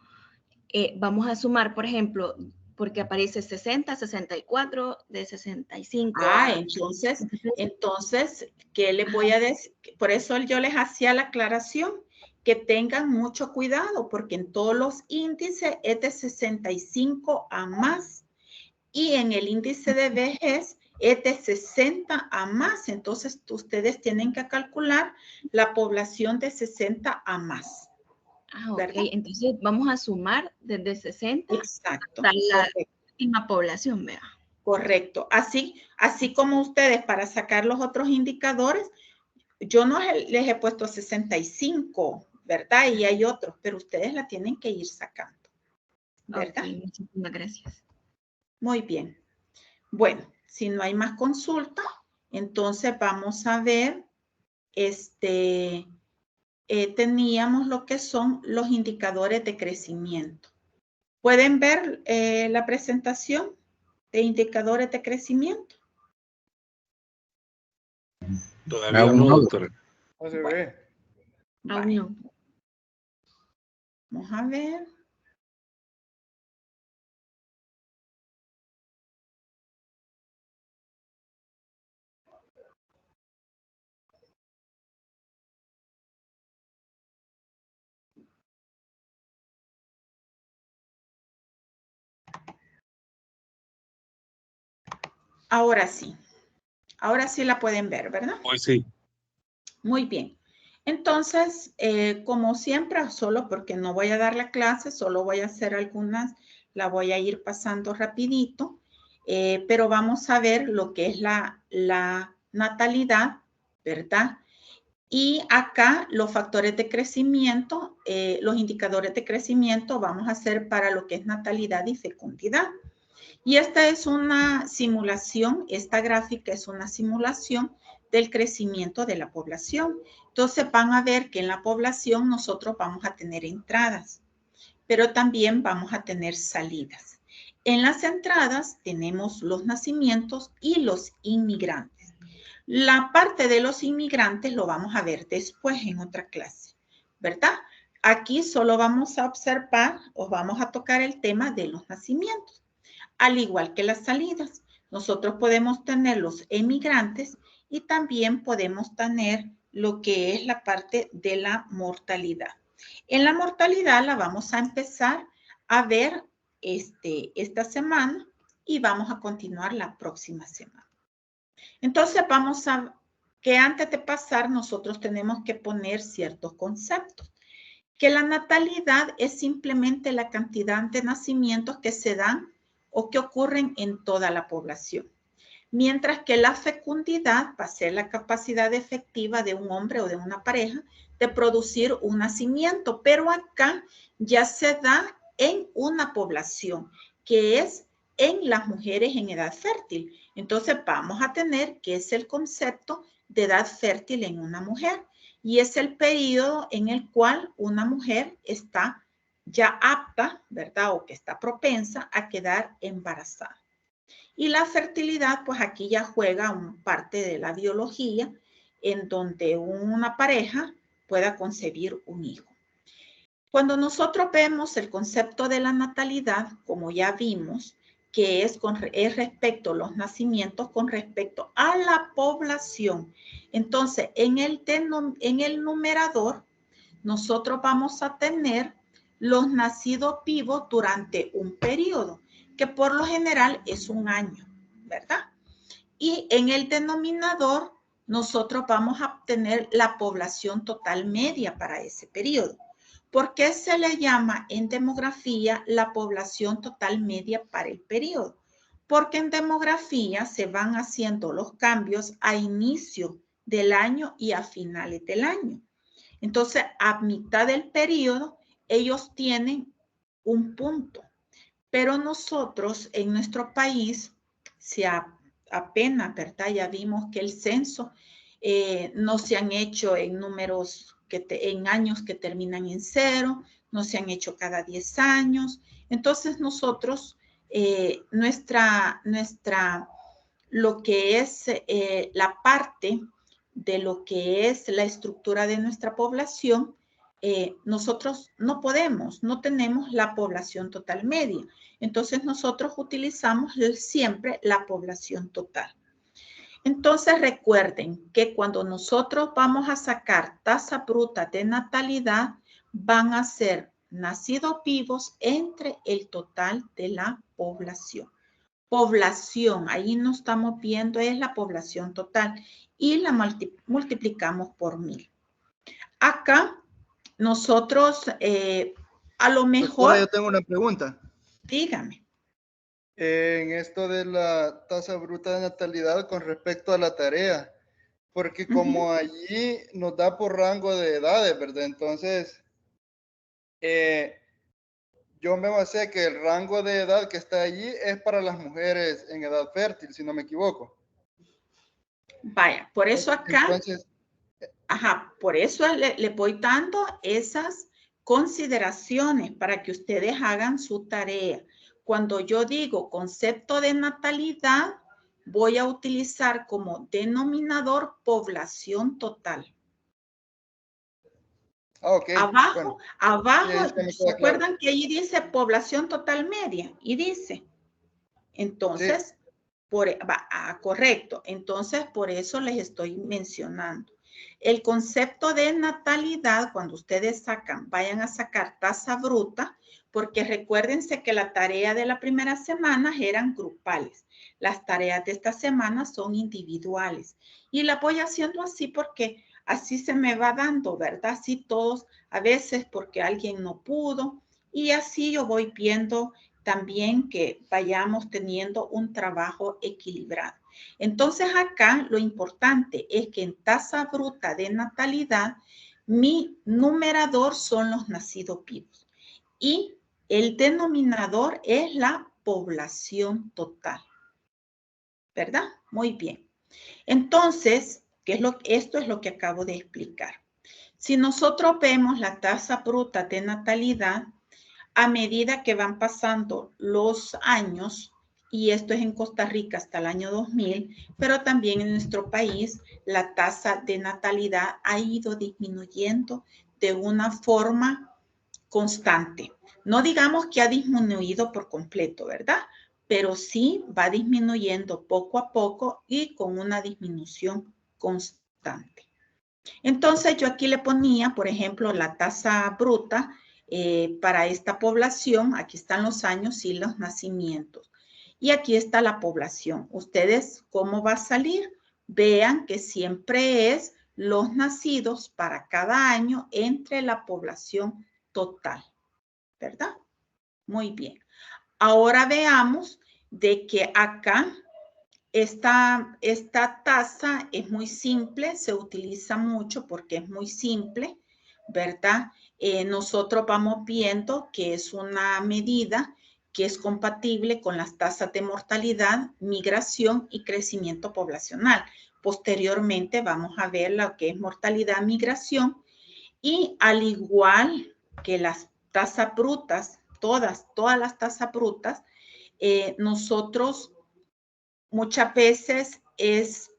vamos a sumar, por ejemplo, porque aparece 60, 64, de 65.
Entonces, ¿qué les voy a decir? Por eso yo les hacía la aclaración, que tengan mucho cuidado, porque en todos los índices es de 65 a más, y en el índice de vejez es de 60 a más. Entonces, ustedes tienen que calcular la población de 60 a más.
Ok. Entonces vamos a sumar desde 60 hasta la última población, vea.
Correcto. Así como ustedes para sacar los otros indicadores, yo no les he puesto 65, ¿verdad? Y hay otros, pero ustedes la tienen que ir sacando, ¿verdad?
Ok, muchísimas gracias.
Muy bien. Bueno, si no hay más consulta, entonces vamos a ver, teníamos lo que son los indicadores de crecimiento. ¿Pueden ver la presentación de indicadores de crecimiento?
Todavía no, doctora.
No se ve.
Aún no.
Vamos a ver. Ahora sí la pueden ver, ¿verdad?
Pues sí.
Muy bien. Entonces, como siempre, solo porque no voy a dar la clase, solo voy a hacer algunas, la voy a ir pasando rapidito, pero vamos a ver lo que es la natalidad, ¿verdad? Y acá los factores de crecimiento, los indicadores de crecimiento vamos a hacer para lo que es natalidad y fecundidad. Y esta es una simulación, esta gráfica es una simulación del crecimiento de la población. Entonces van a ver que en la población nosotros vamos a tener entradas, pero también vamos a tener salidas. En las entradas tenemos los nacimientos y los inmigrantes. La parte de los inmigrantes lo vamos a ver después en otra clase, ¿verdad? Aquí solo vamos a observar o vamos a tocar el tema de los nacimientos. Al igual que las salidas, nosotros podemos tener los emigrantes y también podemos tener lo que es la parte de la mortalidad. En la mortalidad la vamos a empezar a ver esta semana y vamos a continuar la próxima semana. Entonces vamos a que antes de pasar nosotros tenemos que poner ciertos conceptos. Que la natalidad es simplemente la cantidad de nacimientos que se dan o que ocurren en toda la población. Mientras que la fecundidad va a ser la capacidad efectiva de un hombre o de una pareja de producir un nacimiento, pero acá ya se da en una población, que es en las mujeres en edad fértil. Entonces vamos a tener que es el concepto de edad fértil en una mujer y es el periodo en el cual una mujer está ya apta, ¿verdad? O que está propensa a quedar embarazada. Y la fertilidad, pues aquí ya juega una parte de la biología en donde una pareja pueda concebir un hijo. Cuando nosotros vemos el concepto de la natalidad, como ya vimos, que es respecto a los nacimientos con respecto a la población. Entonces, en el numerador, nosotros vamos a tener los nacidos vivos durante un periodo, que por lo general es un año, ¿verdad? Y en el denominador, nosotros vamos a obtener la población total media para ese periodo. ¿Por qué se le llama en demografía la población total media para el periodo? Porque en demografía se van haciendo los cambios a inicio del año y a finales del año. Entonces, a mitad del periodo, ellos tienen un punto. Pero nosotros en nuestro país, apenas, ¿verdad? Ya vimos que el censo no se han hecho en números, en años que terminan en 0, no se han hecho cada 10 años. Entonces nosotros, lo que es la parte de lo que es la estructura de nuestra población, nosotros no tenemos la población total media. Entonces nosotros utilizamos siempre la población total. Entonces recuerden que cuando nosotros vamos a sacar tasa bruta de natalidad, van a ser nacidos vivos entre el total de la población. Población, ahí no estamos viendo, es la población total y la multiplicamos por 1000. Acá nosotros a lo mejor...
Doctora, yo tengo una pregunta.
Dígame.
En esto de la tasa bruta de natalidad con respecto a la tarea, porque como allí nos da por rango de edades, ¿verdad? Entonces, yo me basé que el rango de edad que está allí es para las mujeres en edad fértil, si no me equivoco.
Vaya, por eso acá...
Entonces,
por eso le voy dando esas consideraciones para que ustedes hagan su tarea. Cuando yo digo concepto de natalidad, voy a utilizar como denominador población total.
okay,
Abajo,
sí,
¿se acuerdan que ahí dice población total media? Y dice, entonces, sí. Correcto. Entonces, por eso les estoy mencionando. El concepto de natalidad, cuando ustedes vayan a sacar tasa bruta, porque recuérdense que la tarea de la primera semana eran grupales. Las tareas de esta semana son individuales. Y la voy haciendo así porque así se me va dando, ¿verdad? Así todos, a veces porque alguien no pudo. Y así yo voy viendo también que vayamos teniendo un trabajo equilibrado. Entonces acá lo importante es que en tasa bruta de natalidad, mi numerador son los nacidos vivos y el denominador es la población total. ¿Verdad? Muy bien. Entonces, esto es lo que acabo de explicar. Si nosotros vemos la tasa bruta de natalidad, a medida que van pasando los años, y esto es en Costa Rica hasta el año 2000, pero también en nuestro país, la tasa de natalidad ha ido disminuyendo de una forma constante. No digamos que ha disminuido por completo, ¿verdad? Pero sí va disminuyendo poco a poco y con una disminución constante. Entonces yo aquí le ponía, por ejemplo, la tasa bruta para esta población. Aquí están los años y los nacimientos. Y aquí está la población. Ustedes, ¿cómo va a salir? Vean que siempre es los nacidos para cada año entre la población total, ¿verdad? Muy bien. Ahora veamos de que acá esta tasa es muy simple, se utiliza mucho porque es muy simple, ¿verdad? Nosotros vamos viendo que es una medida que es compatible con las tasas de mortalidad, migración y crecimiento poblacional. Posteriormente vamos a ver lo que es mortalidad, migración, y al igual que las tasas brutas, todas las tasas brutas, nosotros muchas veces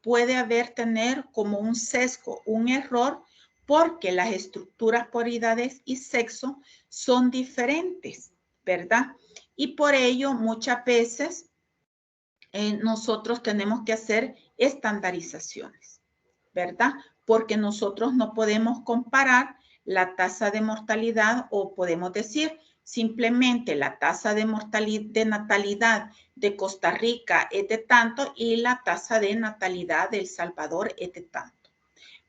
puede tener como un sesgo, un error, porque las estructuras por edades y sexo son diferentes, ¿verdad? Y por ello muchas veces nosotros tenemos que hacer estandarizaciones, ¿verdad? Porque nosotros no podemos comparar la tasa de mortalidad, o podemos decir simplemente la tasa de natalidad de Costa Rica es de tanto y la tasa de natalidad de El Salvador es de tanto.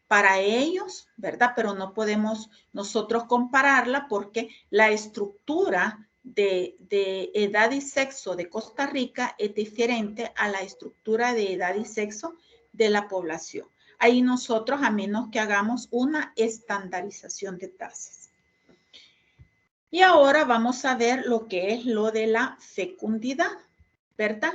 Para ellos, ¿verdad? Pero no podemos nosotros compararla porque la estructura de edad y sexo de Costa Rica es diferente a la estructura de edad y sexo de la población. Ahí nosotros, a menos que hagamos una estandarización de tasas. Y ahora vamos a ver lo que es lo de la fecundidad, ¿verdad?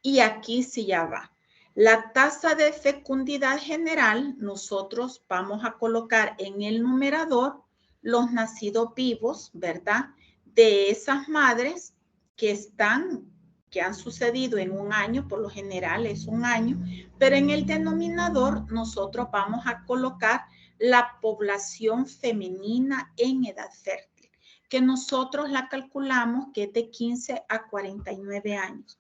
Y aquí sí ya va. La tasa de fecundidad general, nosotros vamos a colocar en el numerador los nacidos vivos, ¿verdad? De esas madres que han sucedido en un año, por lo general es un año, pero en el denominador nosotros vamos a colocar la población femenina en edad fértil, que nosotros la calculamos que es de 15 a 49 años.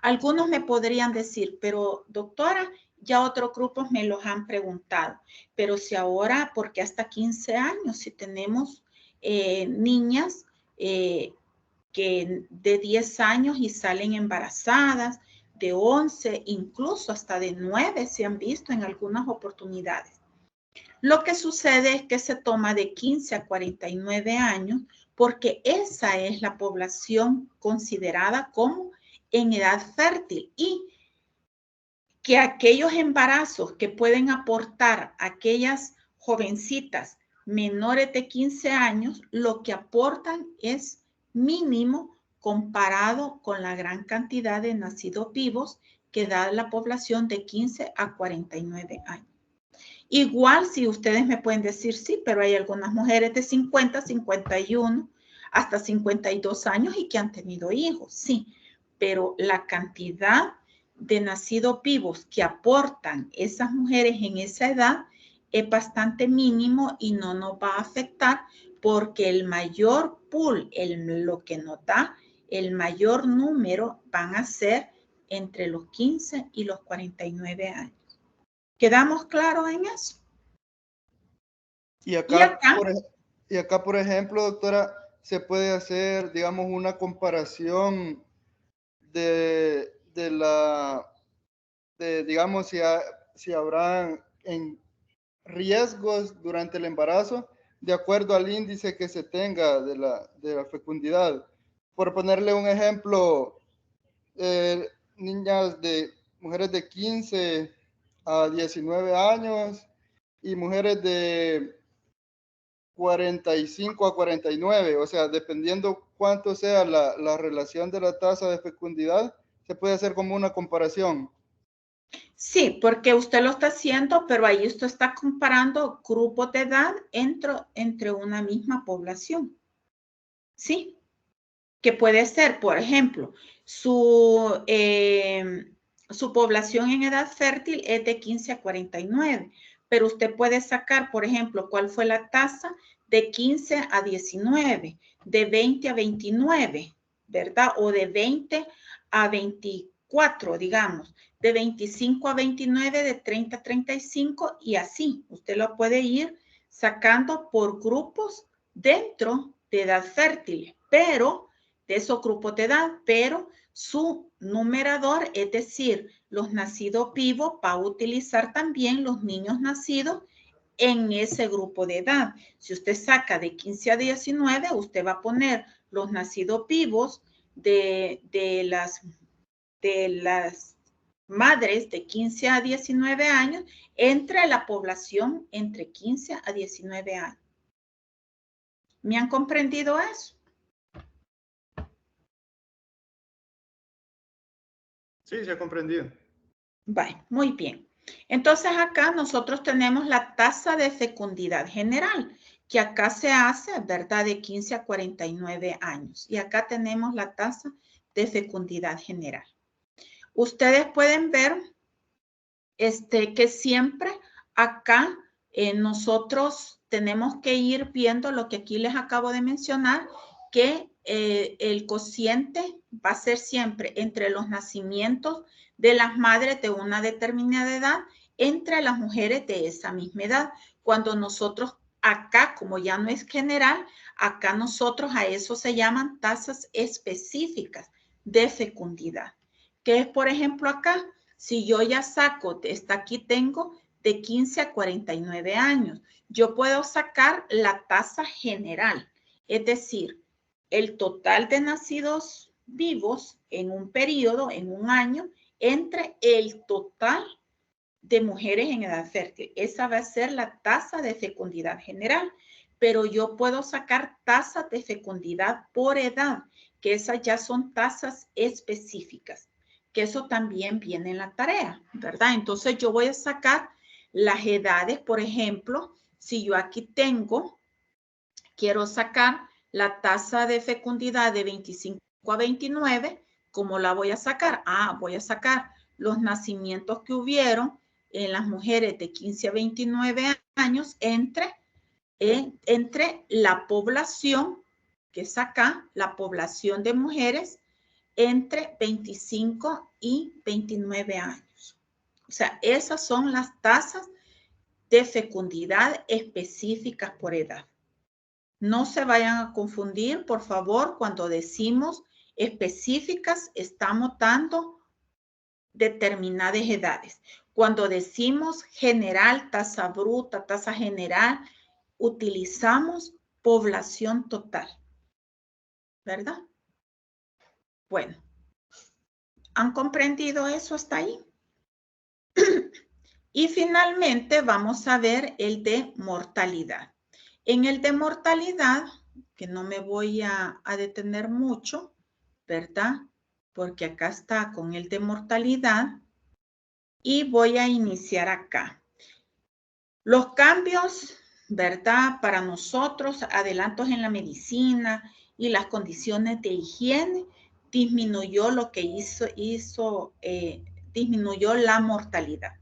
Algunos me podrían decir, pero doctora, ya otros grupos me los han preguntado, pero si ahora, ¿por qué hasta 15 años? Si tenemos niñas que de 10 años y salen embarazadas, de 11, incluso hasta de 9 se han visto en algunas oportunidades. Lo que sucede es que se toma de 15 a 49 años porque esa es la población considerada como en edad fértil, y que aquellos embarazos que pueden aportar aquellas jovencitas menores de 15 años, lo que aportan es mínimo comparado con la gran cantidad de nacidos vivos que da la población de 15 a 49 años. Igual si ustedes me pueden decir, sí, pero hay algunas mujeres de 50, 51, hasta 52 años y que han tenido hijos, sí, pero la cantidad de nacidos vivos que aportan esas mujeres en esa edad es bastante mínimo y no nos va a afectar porque el mayor pool, lo que nos da el mayor número van a ser entre los 15 y los 49 años. ¿Quedamos claros en eso?
Y acá, por ejemplo, doctora, se puede hacer, digamos, una comparación digamos, si habrán riesgos durante el embarazo, de acuerdo al índice que se tenga de la fecundidad. Por ponerle un ejemplo, mujeres de 15 a 19 años y mujeres de 45 a 49, o sea, dependiendo cuánto sea la relación de la tasa de fecundidad, se puede hacer como una comparación.
Sí, porque usted lo está haciendo, pero ahí usted está comparando grupos de edad entre una misma población. Sí, que puede ser, por ejemplo, su población en edad fértil es de 15 a 49, pero usted puede sacar, por ejemplo, cuál fue la tasa de 15 a 19, de 20 a 29, ¿verdad? O de 20 a 24, digamos, de 25 a 29, de 30 a 35 y así. Usted lo puede ir sacando por grupos dentro de edad fértil, pero de esos grupos de edad, pero su numerador, es decir, los nacidos vivos, va a utilizar también los niños nacidos en ese grupo de edad. Si usted saca de 15 a 19, usted va a poner los nacidos vivos de las de las madres de 15 a 19 años entre la población entre 15 a 19 años. ¿Me han comprendido eso?
Sí, se ha comprendido.
Vale, muy bien. Entonces acá nosotros tenemos la tasa de fecundidad general, que acá se hace, ¿verdad? De 15 a 49 años. Y acá tenemos la tasa de fecundidad general. Ustedes pueden ver que siempre acá nosotros tenemos que ir viendo lo que aquí les acabo de mencionar, que el cociente va a ser siempre entre los nacimientos de las madres de una determinada edad, entre las mujeres de esa misma edad. Cuando nosotros acá, como ya no es general, acá nosotros a eso se llaman tasas específicas de fecundidad. ¿Qué es, por ejemplo, acá? Si yo ya saco, aquí tengo de 15 a 49 años, yo puedo sacar la tasa general, es decir, el total de nacidos vivos en un periodo, en un año, entre el total de mujeres en edad fértil. Esa va a ser la tasa de fecundidad general, pero yo puedo sacar tasas de fecundidad por edad, que esas ya son tasas específicas, que eso también viene en la tarea, ¿verdad? Entonces yo voy a sacar las edades, por ejemplo, si yo aquí quiero sacar la tasa de fecundidad de 25 a 29, ¿cómo la voy a sacar? Voy a sacar los nacimientos que hubieron en las mujeres de 15 a 29 años entre la población, que es acá, la población de mujeres entre 25 y 29 años. O sea, esas son las tasas de fecundidad específicas por edad. No se vayan a confundir, por favor, cuando decimos específicas, estamos dando determinadas edades. Cuando decimos general, tasa bruta, tasa general, utilizamos población total, ¿verdad? Bueno, ¿han comprendido eso hasta ahí? Y finalmente vamos a ver el de mortalidad. En el de mortalidad, que no me voy a detener mucho, ¿verdad? Porque acá está con el de mortalidad y voy a iniciar acá. Los cambios, ¿verdad? Para nosotros, adelantos en la medicina y las condiciones de higiene, disminuyó lo que disminuyó la mortalidad.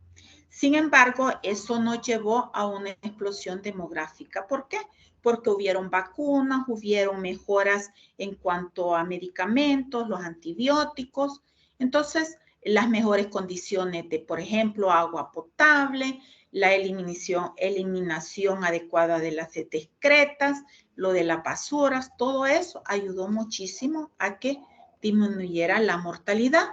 Sin embargo, eso nos llevó a una explosión demográfica. ¿Por qué? Porque hubieron vacunas, hubieron mejoras en cuanto a medicamentos, los antibióticos. Entonces, las mejores condiciones de, por ejemplo, agua potable, la eliminación adecuada de las excretas, lo de las basuras, todo eso ayudó muchísimo a que disminuyera la mortalidad.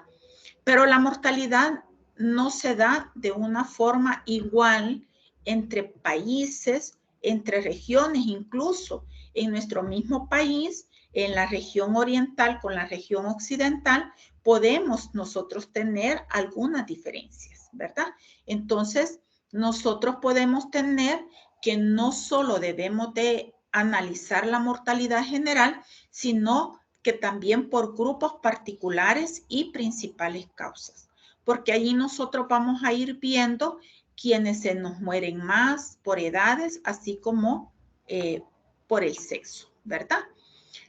Pero la mortalidad no se da de una forma igual entre países, entre regiones, incluso en nuestro mismo país, en la región oriental con la región occidental, podemos nosotros tener algunas diferencias, ¿verdad? Entonces, nosotros podemos tener que no solo debemos de analizar la mortalidad general, sino que también por grupos particulares y principales causas, porque allí nosotros vamos a ir viendo quienes se nos mueren más por edades, así como por el sexo, ¿verdad?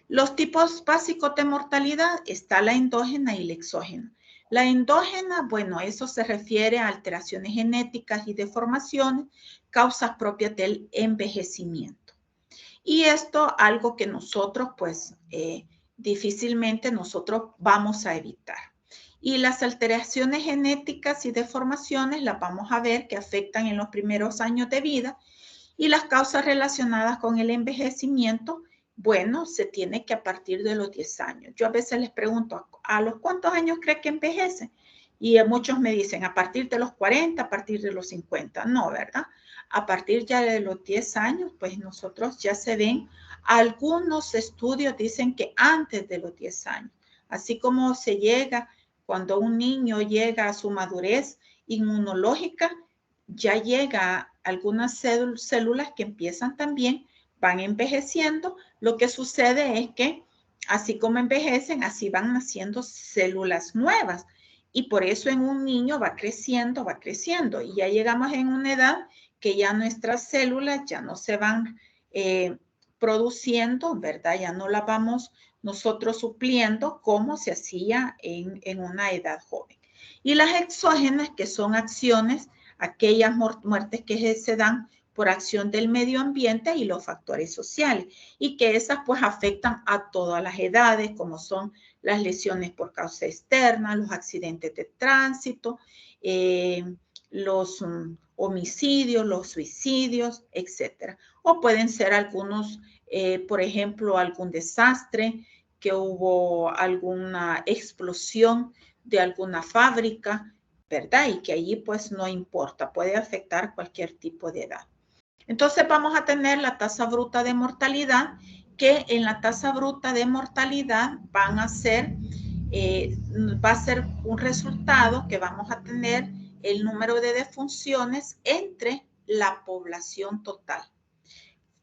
Los tipos básicos de mortalidad está la endógena y la exógena. La endógena, bueno, eso se refiere a alteraciones genéticas y deformaciones, causas propias del envejecimiento. Y esto algo que nosotros, pues, difícilmente nosotros vamos a evitar. Y las alteraciones genéticas y deformaciones las vamos a ver que afectan en los primeros años de vida, y las causas relacionadas con el envejecimiento, bueno, se tiene que a partir de los 10 años. Yo a veces les pregunto, ¿a los cuántos años cree que envejecen? Y muchos me dicen, a partir de los 40, a partir de los 50. No, ¿verdad? A partir ya de los 10 años, pues nosotros ya se ven, algunos estudios dicen que antes de los 10 años, así como se llega Cuando un niño llega a su madurez inmunológica, ya llega algunas células que empiezan también, van envejeciendo. Lo que sucede es que así como envejecen, así van naciendo células nuevas. Y por eso en un niño va creciendo. Y ya llegamos en una edad que ya nuestras células ya no se van produciendo, ¿verdad? Ya no las vamos nosotros supliendo como se hacía en una edad joven. Y las exógenas, que son acciones, aquellas muertes que se dan por acción del medio ambiente y los factores sociales, y que esas pues afectan a todas las edades, como son las lesiones por causa externa, los accidentes de tránsito, los homicidios, los suicidios, etcétera. O pueden ser algunos, por ejemplo, algún desastre, que hubo alguna explosión de alguna fábrica, ¿verdad? Y que allí pues no importa, puede afectar cualquier tipo de edad. Entonces vamos a tener la tasa bruta de mortalidad, que en la tasa bruta de mortalidad va a ser un resultado que vamos a tener el número de defunciones entre la población total.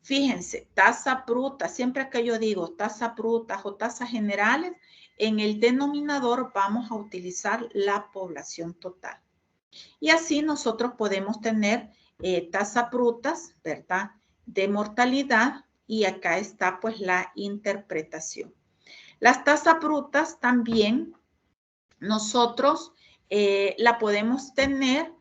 Fíjense, tasa bruta, siempre que yo digo tasa bruta o tasas generales, en el denominador vamos a utilizar la población total. Y así nosotros podemos tener tasas brutas, ¿verdad?, de mortalidad, y acá está pues la interpretación. Las tasas brutas también nosotros la podemos tener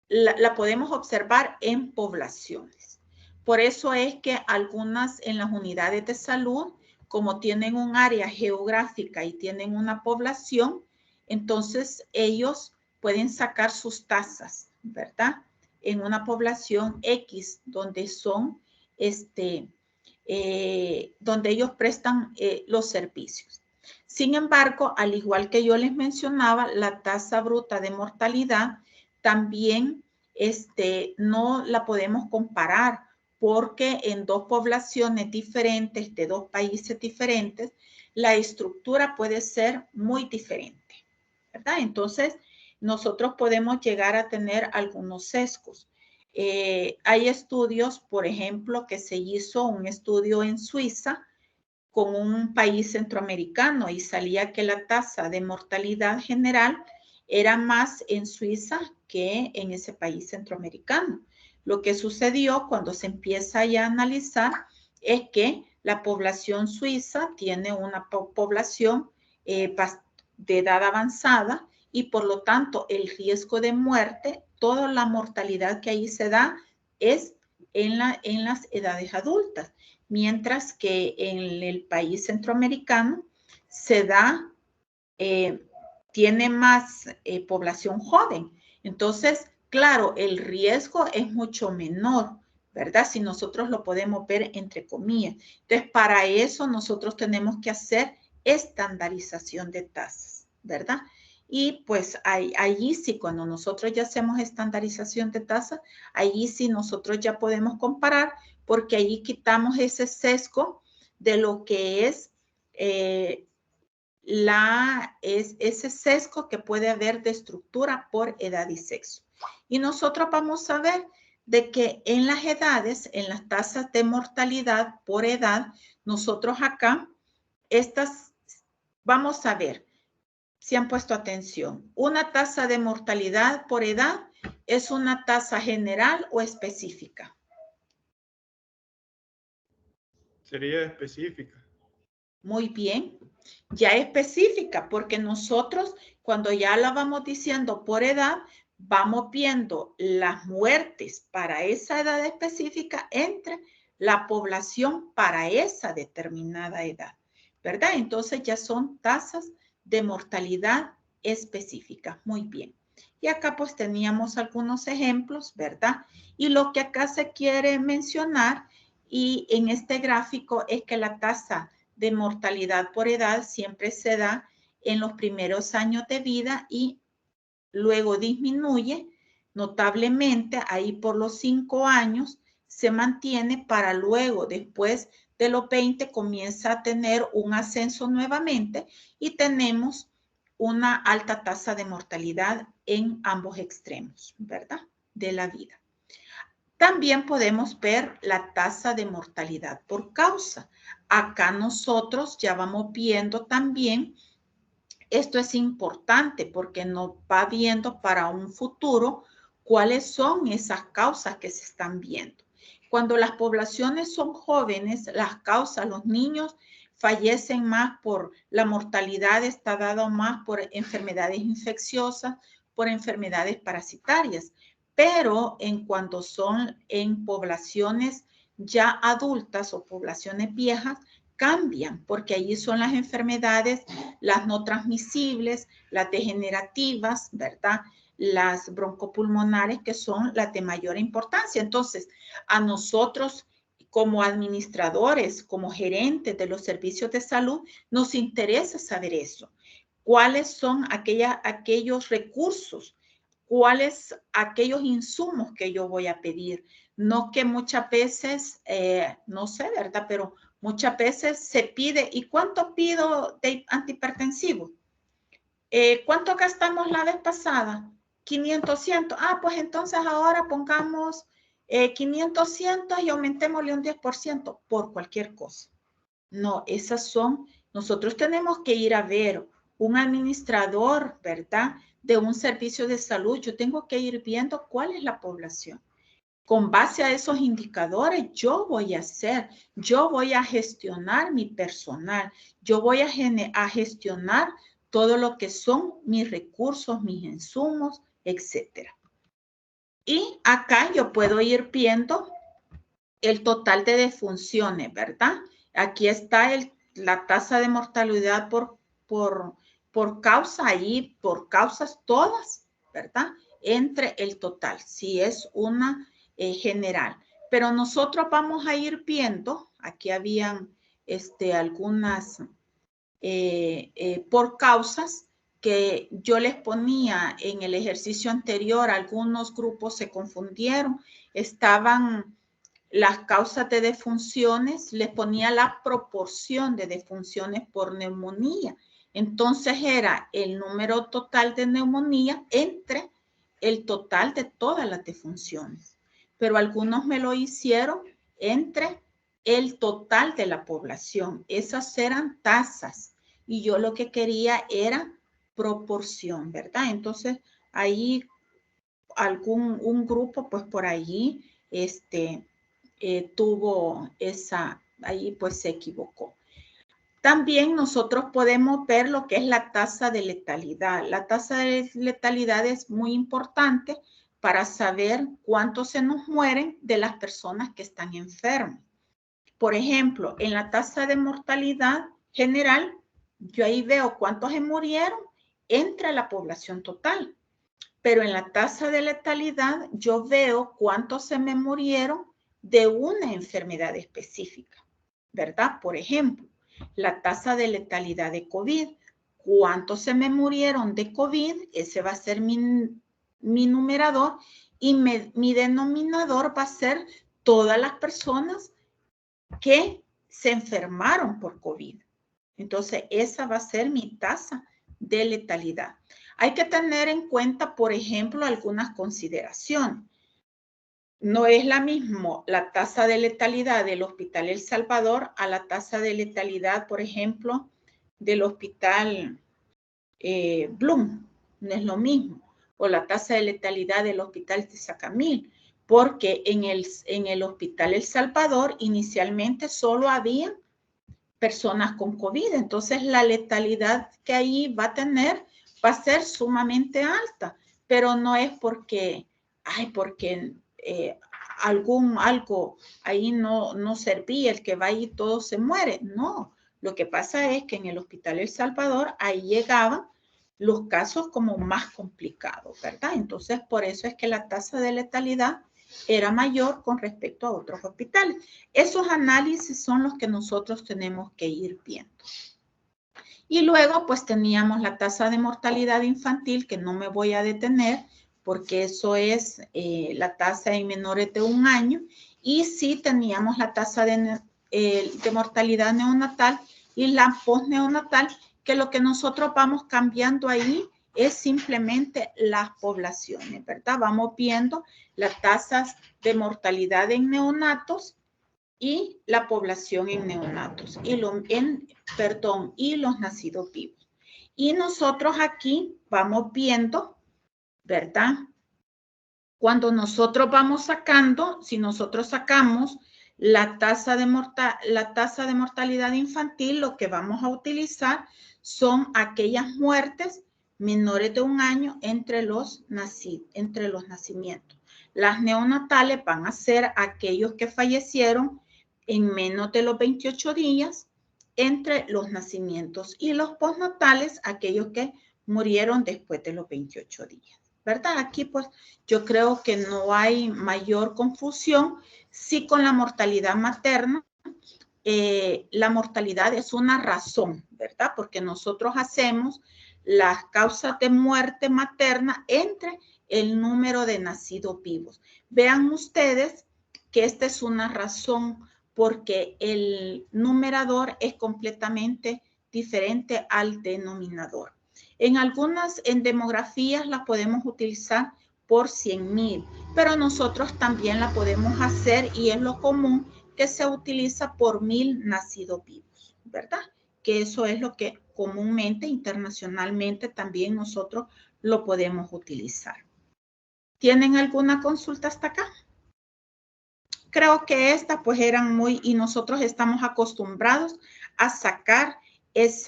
la podemos observar en poblaciones. Por eso es que algunas en las unidades de salud, como tienen un área geográfica y tienen una población, entonces ellos pueden sacar sus tasas, ¿verdad?, en una población X, donde son, donde ellos prestan los servicios. Sin embargo, al igual que yo les mencionaba, la tasa bruta de mortalidad también no la podemos comparar, porque en dos poblaciones diferentes, de dos países diferentes, la estructura puede ser muy diferente, ¿verdad? Entonces, nosotros podemos llegar a tener algunos sesgos. Hay estudios, por ejemplo, que se hizo un estudio en Suiza con un país centroamericano y salía que la tasa de mortalidad general era más en Suiza que en ese país centroamericano. Lo que sucedió cuando se empieza ya a analizar es que la población suiza tiene una población de edad avanzada, y por lo tanto el riesgo de muerte, toda la mortalidad que ahí se da es en las edades adultas, mientras que en el país centroamericano se da, tiene más población joven. Entonces, claro, el riesgo es mucho menor, ¿verdad? Si nosotros lo podemos ver entre comillas. Entonces, para eso nosotros tenemos que hacer estandarización de tasas, ¿verdad? Y pues allí sí, cuando nosotros ya hacemos estandarización de tasas, allí sí nosotros ya podemos comparar, porque allí quitamos ese sesgo de lo que es ese sesgo que puede haber de estructura por edad y sexo. Y nosotros vamos a ver de que en las edades, en las tasas de mortalidad por edad, nosotros acá, vamos a ver si han puesto atención. Una tasa de mortalidad por edad es una tasa general o específica.
Sería específica.
Muy bien, ya específica, porque nosotros cuando ya la vamos diciendo por edad, vamos viendo las muertes para esa edad específica entre la población para esa determinada edad, ¿verdad? Entonces ya son tasas de mortalidad específicas. Muy bien. Y acá pues teníamos algunos ejemplos, ¿verdad? Y lo que acá se quiere mencionar y en este gráfico es que la tasa de mortalidad por edad siempre se da en los primeros años de vida y luego disminuye notablemente. Ahí por los 5 años se mantiene, para luego después de los 20 comienza a tener un ascenso nuevamente, y tenemos una alta tasa de mortalidad en ambos extremos, ¿verdad? De la vida. También podemos ver la tasa de mortalidad por causa. Acá nosotros ya vamos viendo también, esto es importante porque nos va viendo para un futuro cuáles son esas causas que se están viendo. Cuando las poblaciones son jóvenes, las causas, los niños fallecen más por la mortalidad, está dado más por enfermedades infecciosas, por enfermedades parasitarias. Pero en cuanto son en poblaciones ya adultas o poblaciones viejas, cambian, porque allí son las enfermedades, las no transmisibles, las degenerativas, ¿verdad? Las broncopulmonares, que son las de mayor importancia. Entonces, a nosotros como administradores, como gerentes de los servicios de salud, nos interesa saber eso. ¿Cuáles son aquellos recursos? ¿Cuáles aquellos insumos que yo voy a pedir? No que muchas veces, no sé, ¿verdad? Pero muchas veces se pide, ¿y cuánto pido de antihipertensivo? ¿Cuánto gastamos la vez pasada? 500, 100. Ah, pues entonces ahora pongamos 500, 100 y aumentémosle un 10% por cualquier cosa. No, esas son, nosotros tenemos que ir a ver un administrador, ¿verdad? De un servicio de salud. Yo tengo que ir viendo cuál es la población. Con base a esos indicadores, yo voy a gestionar mi personal, yo voy a gestionar todo lo que son mis recursos, mis insumos, etc. Y acá yo puedo ir viendo el total de defunciones, ¿verdad? Aquí está la tasa de mortalidad por causa, ahí por causas todas, ¿verdad? Entre el total, si es una general. Pero nosotros vamos a ir viendo, aquí habían algunas por causas que yo les ponía en el ejercicio anterior, algunos grupos se confundieron, estaban las causas de defunciones, les ponía la proporción de defunciones por neumonía. Entonces era el número total de neumonía entre el total de todas las defunciones. Pero algunos me lo hicieron entre el total de la población. Esas eran tasas. Y yo lo que quería era proporción, ¿verdad? Entonces ahí un grupo, pues por allí, tuvo ahí pues se equivocó. También nosotros podemos ver lo que es la tasa de letalidad. La tasa de letalidad es muy importante para saber cuántos se nos mueren de las personas que están enfermas. Por ejemplo, en la tasa de mortalidad general, yo ahí veo cuántos se murieron entre la población total. Pero en la tasa de letalidad yo veo cuántos se me murieron de una enfermedad específica, ¿verdad? Por ejemplo, la tasa de letalidad de COVID. ¿Cuántos se me murieron de COVID? Ese va a ser mi numerador y mi denominador va a ser todas las personas que se enfermaron por COVID. Entonces, esa va a ser mi tasa de letalidad. Hay que tener en cuenta, por ejemplo, algunas consideraciones. No es la misma la tasa de letalidad del Hospital El Salvador a la tasa de letalidad, por ejemplo, del Hospital Bloom. No es lo mismo. O la tasa de letalidad del Hospital Tizacamil. Porque en el Hospital El Salvador inicialmente solo había personas con COVID. Entonces la letalidad que ahí va a tener va a ser sumamente alta, pero no es porque algo ahí no servía, el que va ahí todo se muere. No, lo que pasa es que en el Hospital El Salvador ahí llegaban los casos como más complicados, ¿verdad? Entonces por eso es que la tasa de letalidad era mayor con respecto a otros hospitales. Esos análisis son los que nosotros tenemos que ir viendo. Y luego, pues teníamos la tasa de mortalidad infantil, que no me voy a detener, porque eso es la tasa en menores de 1 año. Y sí teníamos la tasa de mortalidad neonatal y la postneonatal, que lo que nosotros vamos cambiando ahí es simplemente las poblaciones, ¿verdad? Vamos viendo las tasas de mortalidad en neonatos y la población en neonatos y los nacidos vivos. Y nosotros aquí vamos viendo, ¿verdad? Cuando nosotros vamos sacando, si nosotros sacamos la tasa de mortalidad infantil, lo que vamos a utilizar son aquellas muertes menores de 1 año entre los nacimientos. Las neonatales van a ser aquellos que fallecieron en menos de los 28 días entre los nacimientos, y los postnatales aquellos que murieron después de los 28 días. ¿Verdad? Aquí pues yo creo que no hay mayor confusión. Sí, con la mortalidad materna, la mortalidad es una razón, ¿verdad? Porque nosotros hacemos las causas de muerte materna entre el número de nacidos vivos. Vean ustedes que esta es una razón porque el numerador es completamente diferente al denominador. En demografías la podemos utilizar por 100,000, pero nosotros también la podemos hacer, y es lo común, que se utiliza por 1,000 nacidos vivos, ¿verdad? Que eso es lo que comúnmente, internacionalmente, también nosotros lo podemos utilizar. ¿Tienen alguna consulta hasta acá? Creo que estas pues eran muy, y nosotros estamos acostumbrados a sacar ese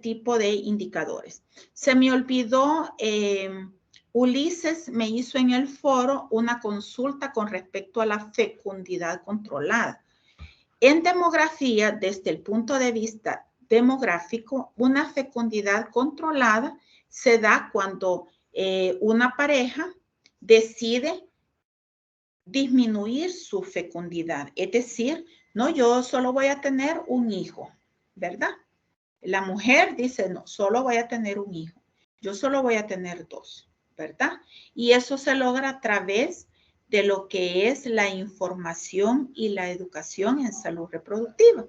tipo de indicadores. Se me olvidó, Ulises me hizo en el foro una consulta con respecto a la fecundidad controlada. En demografía, desde el punto de vista demográfico, una fecundidad controlada se da cuando una pareja decide disminuir su fecundidad. Es decir, no, yo solo voy a tener un hijo, ¿verdad? La mujer dice, no, solo voy a tener un hijo. Yo solo voy a tener 2, ¿verdad? Y eso se logra a través de lo que es la información y la educación en salud reproductiva.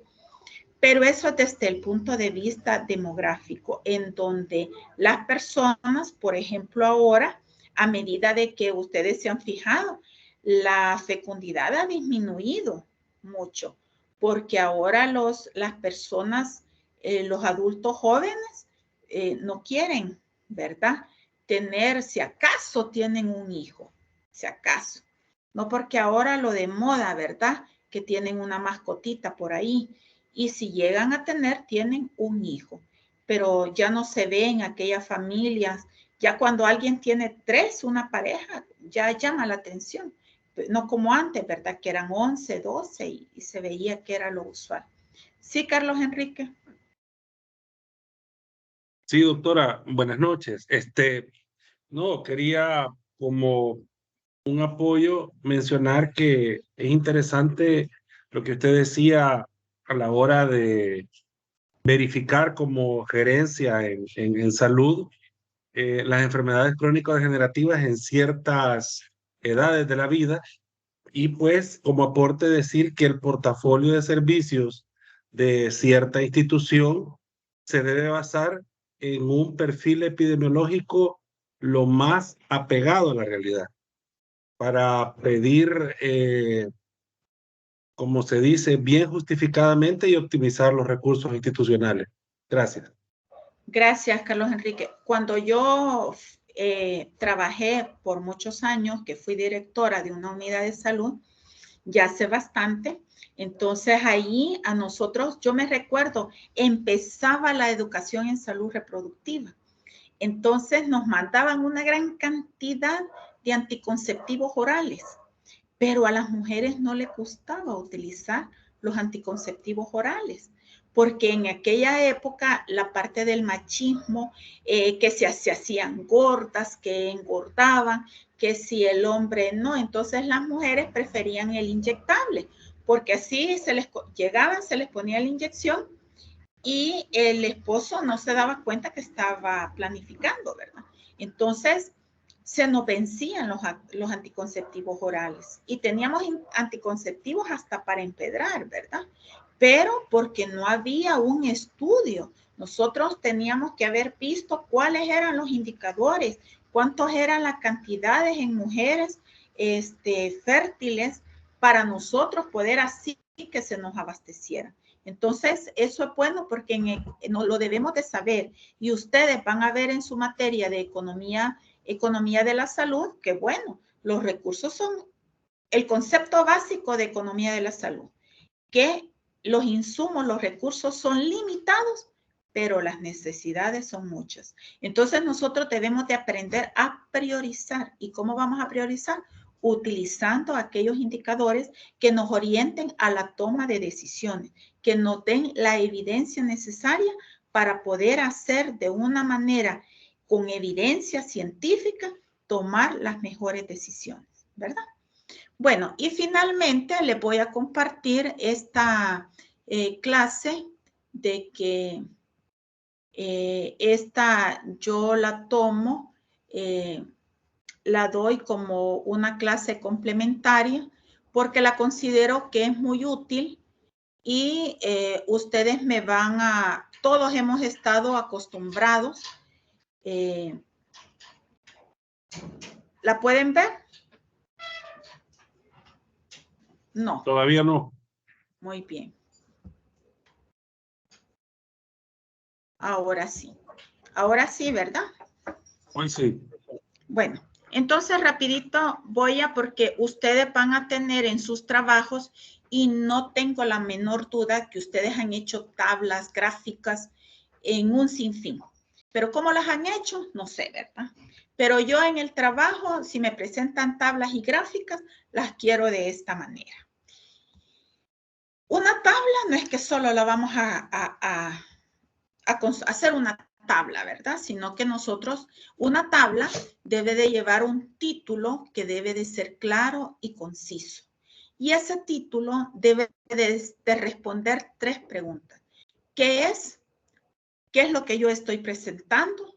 Pero eso desde el punto de vista demográfico, en donde las personas, por ejemplo, ahora, a medida de que ustedes se han fijado, la fecundidad ha disminuido mucho, porque ahora las personas, los adultos jóvenes, no quieren, ¿verdad? Tener, si acaso tienen un hijo, si acaso. No, porque ahora lo de moda, ¿verdad? Que tienen una mascotita por ahí. Y si llegan a tener, tienen un hijo. Pero ya no se ve en aquellas familias. Ya cuando alguien tiene 3, una pareja, ya llama la atención. No como antes, ¿verdad? Que eran 11, 12 y se veía que era lo usual. Sí, Carlos Enrique.
Sí, doctora, buenas noches. No, quería como un apoyo mencionar que es interesante lo que usted decía a la hora de verificar como gerencia en salud las enfermedades crónico-degenerativas en ciertas edades de la vida, y pues como aporte decir que el portafolio de servicios de cierta institución se debe basar en un perfil epidemiológico lo más apegado a la realidad para pedir, como se dice, bien justificadamente y optimizar los recursos institucionales. Gracias.
Gracias, Carlos Enrique. Cuando yo trabajé por muchos años, que fui directora de una unidad de salud, ya hace bastante, entonces ahí a nosotros, yo me recuerdo, empezaba la educación en salud reproductiva. Entonces nos mandaban una gran cantidad de anticonceptivos orales, pero a las mujeres no les gustaba utilizar los anticonceptivos orales, porque en aquella época la parte del machismo, que se hacían gordas, que engordaban, que si el hombre no, entonces las mujeres preferían el inyectable, porque así se les ponía la inyección y el esposo no se daba cuenta que estaba planificando, ¿verdad? Entonces, se nos vencían los anticonceptivos orales y teníamos anticonceptivos hasta para empedrar, ¿verdad? Pero porque no había un estudio, nosotros teníamos que haber visto cuáles eran los indicadores, cuántos eran las cantidades en mujeres fértiles para nosotros poder así que se nos abasteciera. Entonces, eso es bueno porque no lo debemos de saber y ustedes van a ver en su materia de economía de la salud que, bueno, los recursos son el concepto básico de economía de la salud, que los insumos, los recursos son limitados, pero las necesidades son muchas. Entonces, nosotros debemos de aprender a priorizar. ¿Y cómo vamos a priorizar? Utilizando aquellos indicadores que nos orienten a la toma de decisiones, que nos den la evidencia necesaria para poder hacer de una manera con evidencia científica, tomar las mejores decisiones, ¿verdad? Bueno, y finalmente les voy a compartir esta clase de que esta yo la tomo, la doy como una clase complementaria porque la considero que es muy útil y ustedes me van a, todos hemos estado acostumbrados. ¿La pueden ver? No.
Todavía no.
Muy bien. Ahora sí. Ahora sí, ¿verdad?
Hoy sí.
Bueno, entonces rapidito voy a, porque ustedes van a tener en sus trabajos y no tengo la menor duda que ustedes han hecho tablas gráficas en un sinfín. Pero ¿cómo las han hecho? No sé, ¿verdad? Pero yo en el trabajo, si me presentan tablas y gráficas, las quiero de esta manera. Una tabla no es que solo la vamos a hacer una tabla, ¿verdad? Sino que nosotros, una tabla debe de llevar un título que debe de ser claro y conciso. Y ese título debe de responder 3 preguntas. ¿Qué es? ¿Qué es lo que yo estoy presentando?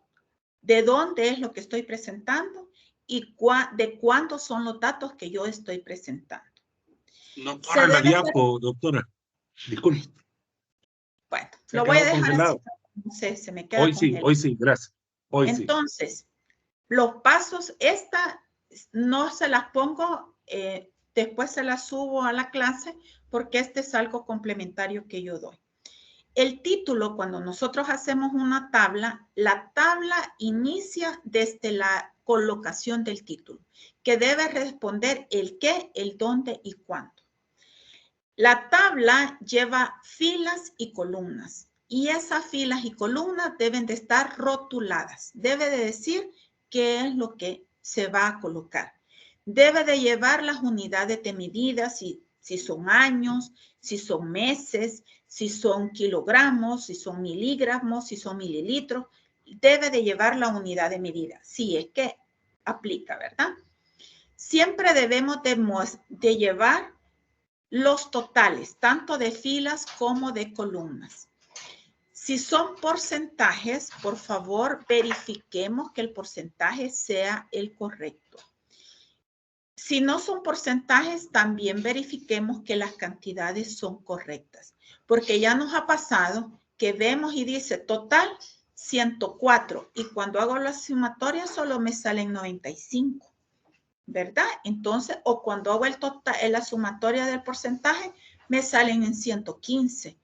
¿De dónde es lo que estoy presentando? Y de cuándo son los datos que yo estoy presentando.
No corre la diapo, doctora. Disculpe.
Bueno, lo voy a dejar así. No sé, se me queda congelado.
Hoy sí, gracias. Hoy
Entonces, los pasos, esta no se las pongo, después se las subo a la clase porque este es algo complementario que yo doy. El título, cuando nosotros hacemos una tabla, la tabla inicia desde la colocación del título, que debe responder el qué, el dónde y cuándo. La tabla lleva filas y columnas y esas filas y columnas deben de estar rotuladas. Debe de decir qué es lo que se va a colocar. Debe de llevar las unidades de medida, si son años, si son meses, si son kilogramos, si son miligramos, si son mililitros. Debe de llevar la unidad de medida, si es que aplica, ¿verdad? Siempre debemos de llevar los totales, tanto de filas como de columnas. Si son porcentajes, por favor, verifiquemos que el porcentaje sea el correcto. Si no son porcentajes, también verifiquemos que las cantidades son correctas, porque ya nos ha pasado que vemos y dice total 104 y cuando hago la sumatoria solo me salen 95. ¿Verdad? Entonces, o cuando hago la sumatoria del porcentaje, me salen en 115.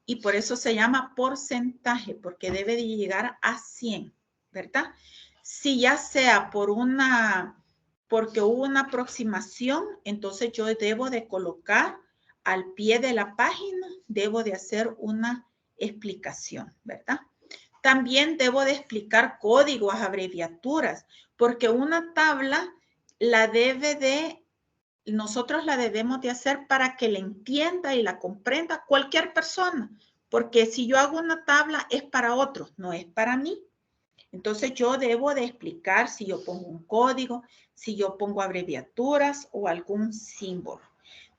Y por eso se llama porcentaje, porque debe de llegar a 100, ¿verdad? Si ya sea porque hubo una aproximación, entonces yo debo de colocar al pie de la página, debo de hacer una explicación, ¿verdad? También debo de explicar códigos, abreviaturas, porque una tabla nosotros la debemos de hacer para que la entienda y la comprenda cualquier persona, porque si yo hago una tabla es para otros, no es para mí. Entonces yo debo de explicar si yo pongo un código, si yo pongo abreviaturas o algún símbolo.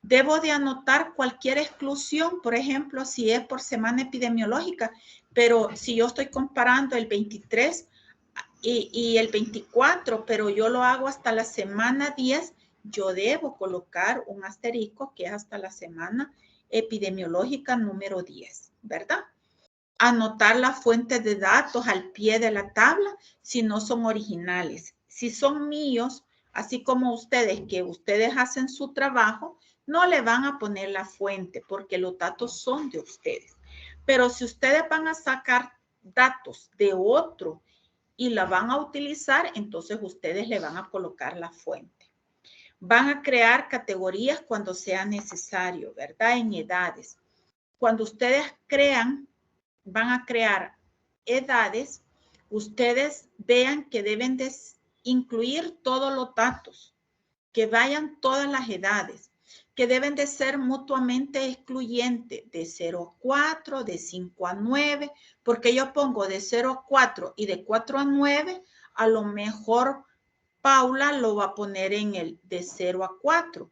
Debo de anotar cualquier exclusión, por ejemplo, si es por semana epidemiológica, pero si yo estoy comparando el 23 y el 24, pero yo lo hago hasta la semana 10, yo debo colocar un asterisco que es hasta la semana epidemiológica número 10, ¿verdad? Anotar las fuentes de datos al pie de la tabla si no son originales. Si son míos, así como ustedes, que ustedes hacen su trabajo, no le van a poner la fuente porque los datos son de ustedes. Pero si ustedes van a sacar datos de otro y la van a utilizar, entonces ustedes le van a colocar la fuente. Van a crear categorías cuando sea necesario, ¿verdad? En edades. Cuando ustedes van a crear edades, ustedes vean que deben de incluir todos los datos, que vayan todas las edades, que deben de ser mutuamente excluyentes, de 0 a 4, de 5 a 9, porque yo pongo de 0 a 4 y de 4 a 9, a lo mejor Paula lo va a poner en el de 0 a 4,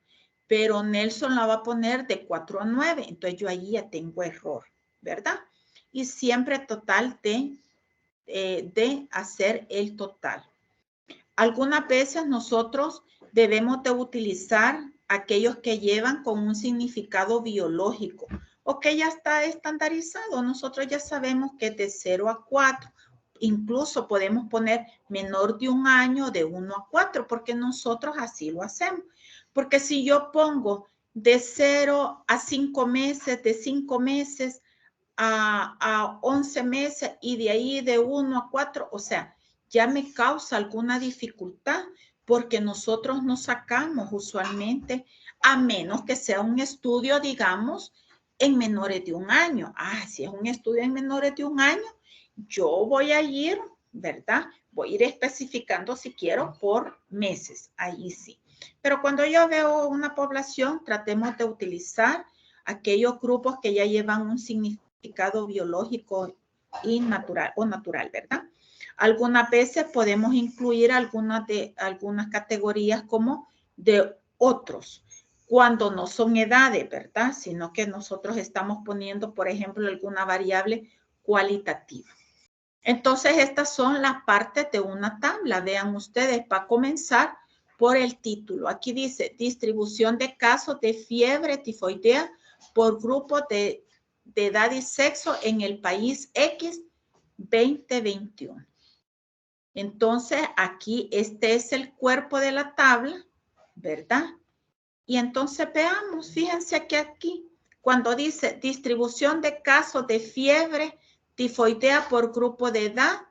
pero Nelson la va a poner de 4 a 9, entonces yo ahí ya tengo error, ¿verdad? Y siempre total de hacer el total. Algunas veces nosotros debemos de utilizar aquellos que llevan con un significado biológico o que ya está estandarizado. Nosotros ya sabemos que es de 0 a 4. Incluso podemos poner menor de 1 año, de 1 a 4, porque nosotros así lo hacemos. Porque si yo pongo de 0 a 5 meses, de 5 meses a 11 meses y de ahí de 1 a 4, o sea, ya me causa alguna dificultad porque nosotros no sacamos usualmente, a menos que sea un estudio, digamos, en menores de 1 año. Si es un estudio en menores de 1 año, yo voy a ir, ¿verdad? Voy a ir especificando si quiero por meses, ahí sí. Pero cuando yo veo una población, tratemos de utilizar aquellos grupos que ya llevan un significado biológico y natural o natural, ¿verdad? Algunas veces podemos incluir algunas categorías como de otros, cuando no son edades, ¿verdad? Sino que nosotros estamos poniendo, por ejemplo, alguna variable cualitativa. Entonces, estas son las partes de una tabla. Vean ustedes, para comenzar por el título. Aquí dice, distribución de casos de fiebre tifoidea por grupo de edad y sexo en el país X 2021. Entonces, aquí este es el cuerpo de la tabla, ¿verdad? Y entonces veamos, fíjense que aquí, cuando dice distribución de casos de fiebre tifoidea por grupo de edad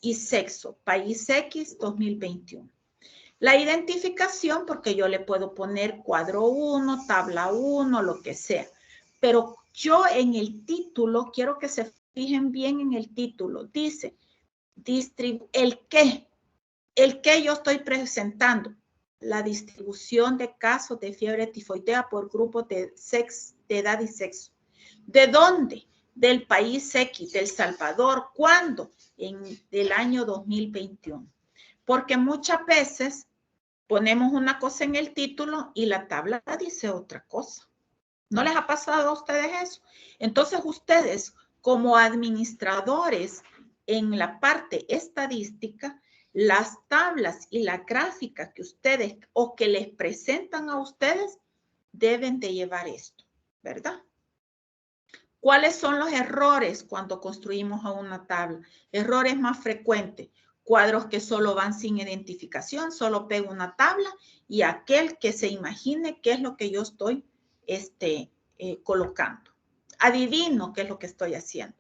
y sexo, país X 2021. La identificación, porque yo le puedo poner cuadro 1, tabla 1, lo que sea. Pero yo en el título, quiero que se fijen bien en el título, dice el que yo estoy presentando, la distribución de casos de fiebre tifoidea por grupos de edad y sexo. ¿De dónde? Del país X, del Salvador. ¿Cuándo? En el año 2021. Porque muchas veces ponemos una cosa en el título y la tabla dice otra cosa. ¿No les ha pasado a ustedes eso? Entonces ustedes, como administradores en la parte estadística, las tablas y la gráfica que ustedes o que les presentan a ustedes deben de llevar esto, ¿verdad? ¿Cuáles son los errores cuando construimos a una tabla? Errores más frecuentes. Cuadros que solo van sin identificación, solo pego una tabla y aquel que se imagine qué es lo que yo estoy colocando. Adivino qué es lo que estoy haciendo.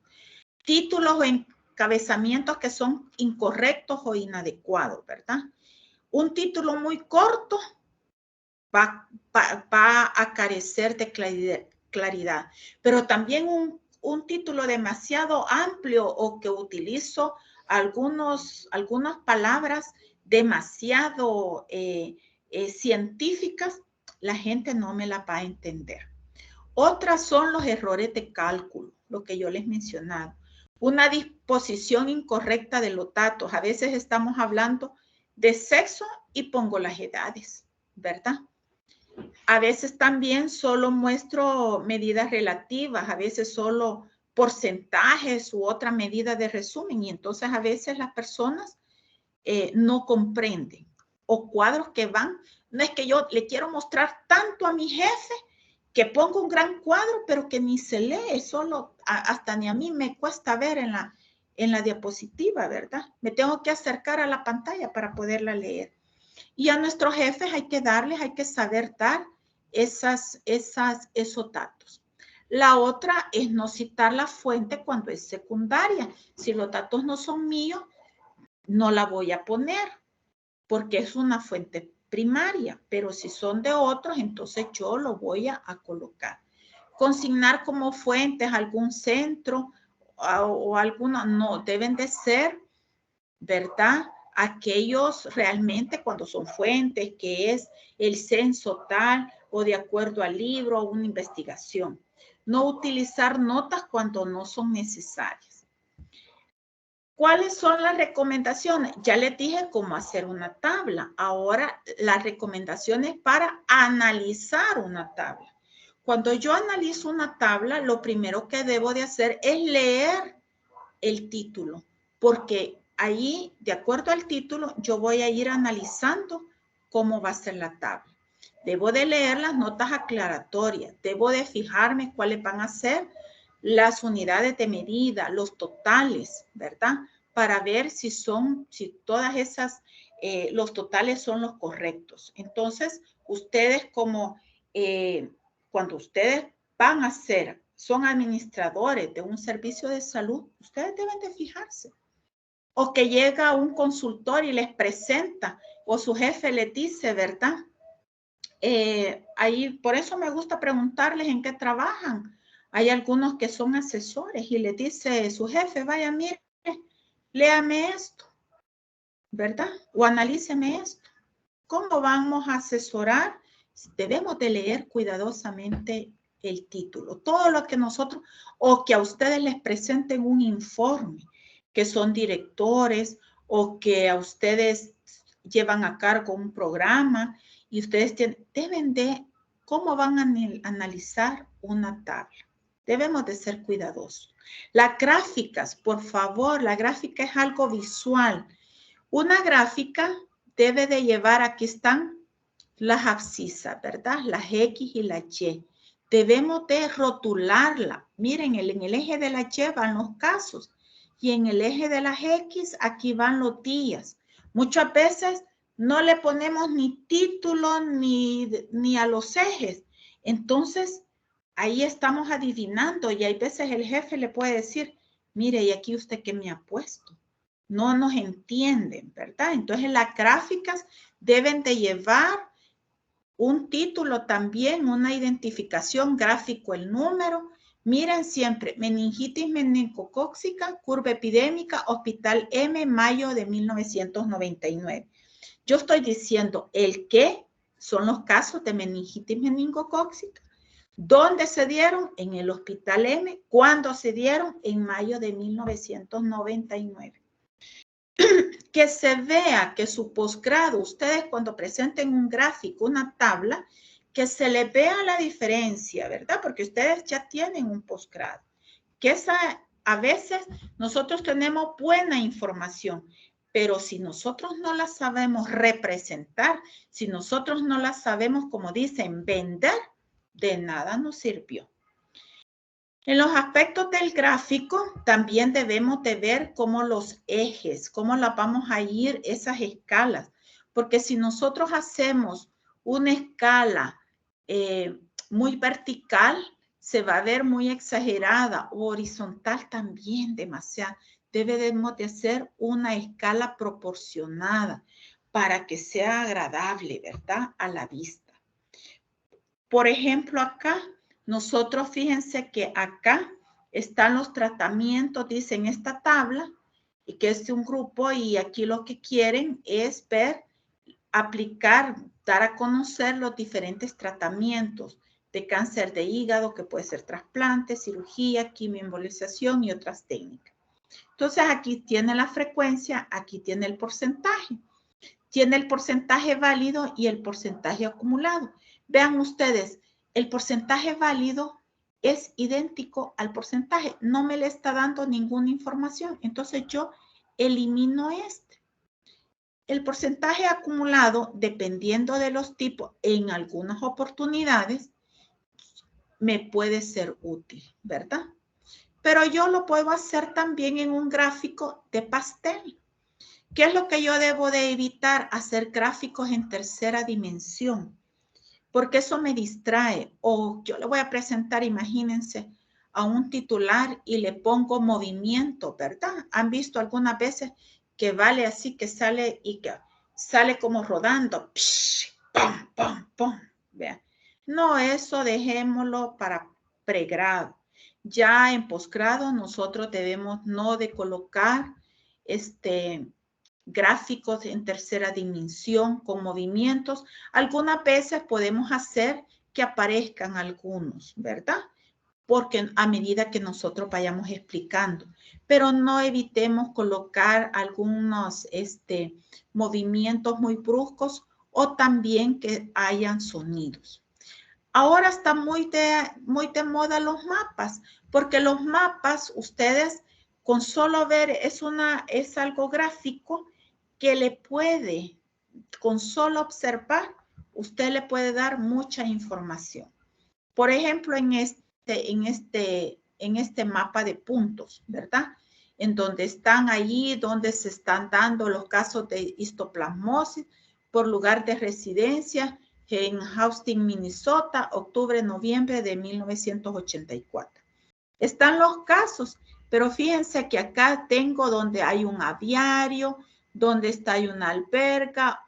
Títulos o encabezamientos que son incorrectos o inadecuados, ¿verdad? Un título muy corto va a carecer de claridad, pero también un título demasiado amplio o que utilizo algunas palabras demasiado científicas, la gente no me la va a entender. Otras son los errores de cálculo, lo que yo les mencionaba. Una disposición incorrecta de los datos. A veces estamos hablando de sexo y pongo las edades, ¿verdad? A veces también solo muestro medidas relativas, a veces solo porcentajes u otra medida de resumen. Y entonces a veces las personas no comprenden. O cuadros que van, no es que yo le quiero mostrar tanto a mi jefe que pongo un gran cuadro, pero que ni se lee, solo hasta ni a mí me cuesta ver en la diapositiva, ¿verdad? Me tengo que acercar a la pantalla para poderla leer. Y a nuestros jefes hay que saber dar esos datos. La otra es no citar la fuente cuando es secundaria. Si los datos no son míos, no la voy a poner porque es una fuente primaria, pero si son de otros, entonces yo lo voy a colocar. Consignar como fuentes algún centro o alguna, no, deben de ser, ¿verdad? Aquellos realmente cuando son fuentes, que es el censo tal o de acuerdo al libro o una investigación. No utilizar notas cuando no son necesarias. ¿Cuáles son las recomendaciones? Ya les dije cómo hacer una tabla. Ahora, las recomendaciones para analizar una tabla. Cuando yo analizo una tabla, lo primero que debo de hacer es leer el título, porque ahí, de acuerdo al título, yo voy a ir analizando cómo va a ser la tabla. Debo de leer las notas aclaratorias, debo de fijarme cuáles van a ser las unidades de medida, los totales, ¿verdad? Para ver si todas esas, los totales son los correctos. Entonces, ustedes cuando ustedes van a son administradores de un servicio de salud, ustedes deben de fijarse. O que llega un consultor y les presenta, o su jefe les dice, ¿verdad? Ahí, por eso me gusta preguntarles en qué trabajan. Hay algunos que son asesores y les dice su jefe, vaya, mire, léame esto, ¿verdad? O analíceme esto. ¿Cómo vamos a asesorar? Debemos de leer cuidadosamente el título. Todo lo que nosotros, o que a ustedes les presenten un informe, que son directores o que a ustedes llevan a cargo un programa y ustedes deben de, ¿cómo van a analizar una tabla? Debemos de ser cuidadosos. Las gráficas, por favor, la gráfica es algo visual. Una gráfica debe de llevar, aquí están las abscisas, ¿verdad? Las X y la Y. Debemos de rotularla. Miren, en el eje de la Y van los casos y en el eje de las X aquí van los días. Muchas veces no le ponemos ni título ni a los ejes. Entonces, ahí estamos adivinando y hay veces el jefe le puede decir, mire, ¿y aquí usted qué me ha puesto? No nos entienden, ¿verdad? Entonces, las gráficas deben de llevar un título también, una identificación, gráfico, el número. Miren siempre, meningitis meningocócica, curva epidémica, Hospital M, mayo de 1999. Yo estoy diciendo el qué son los casos de meningitis meningocócica. ¿Dónde se dieron? En el Hospital M. ¿Cuándo se dieron? En mayo de 1999. Que se vea que su posgrado, ustedes cuando presenten un gráfico, una tabla, que se les vea la diferencia, ¿verdad? Porque ustedes ya tienen un posgrado. Que a veces nosotros tenemos buena información, pero si nosotros no la sabemos representar, si nosotros no la sabemos, como dicen, vender, de nada nos sirvió. En los aspectos del gráfico también debemos de ver cómo los ejes, cómo las vamos a ir esas escalas, porque si nosotros hacemos una escala muy vertical, se va a ver muy exagerada, o horizontal también demasiado. Debemos de hacer una escala proporcionada para que sea agradable, ¿verdad? A la vista. Por ejemplo, acá, nosotros fíjense que acá están los tratamientos, dice en esta tabla, y que es de un grupo, y aquí lo que quieren es ver, aplicar, dar a conocer los diferentes tratamientos de cáncer de hígado, que puede ser trasplante, cirugía, quimioembolización y otras técnicas. Entonces, aquí tiene la frecuencia, aquí tiene el porcentaje. Tiene el porcentaje válido y el porcentaje acumulado. Vean ustedes, el porcentaje válido es idéntico al porcentaje. No me le está dando ninguna información. Entonces yo elimino este. El porcentaje acumulado, dependiendo de los tipos, en algunas oportunidades, me puede ser útil, ¿verdad? Pero yo lo puedo hacer también en un gráfico de pastel. ¿Qué es lo que yo debo de evitar? Hacer gráficos en tercera dimensión, porque eso me distrae. O yo le voy a presentar, imagínense, a un titular y le pongo movimiento, ¿verdad? ¿Han visto algunas veces que vale así, que sale y que sale como rodando? Psh, pum, pum, pum. Vean. No, eso dejémoslo para pregrado. Ya en posgrado nosotros debemos no de colocar gráficos en tercera dimensión con movimientos. Algunas veces podemos hacer que aparezcan algunos, ¿verdad? Porque a medida que nosotros vayamos explicando, pero no evitemos colocar algunos movimientos muy bruscos o también que hayan sonidos. Ahora está muy de moda los mapas, porque los mapas ustedes con solo ver es algo gráfico que le puede, con solo observar, usted le puede dar mucha información. Por ejemplo, en este mapa de puntos, ¿verdad? En donde están allí, donde se están dando los casos de histoplasmosis por lugar de residencia en Austin, Minnesota, octubre-noviembre de 1984. Están los casos, pero fíjense que acá tengo donde hay un aviario, donde está una alberca,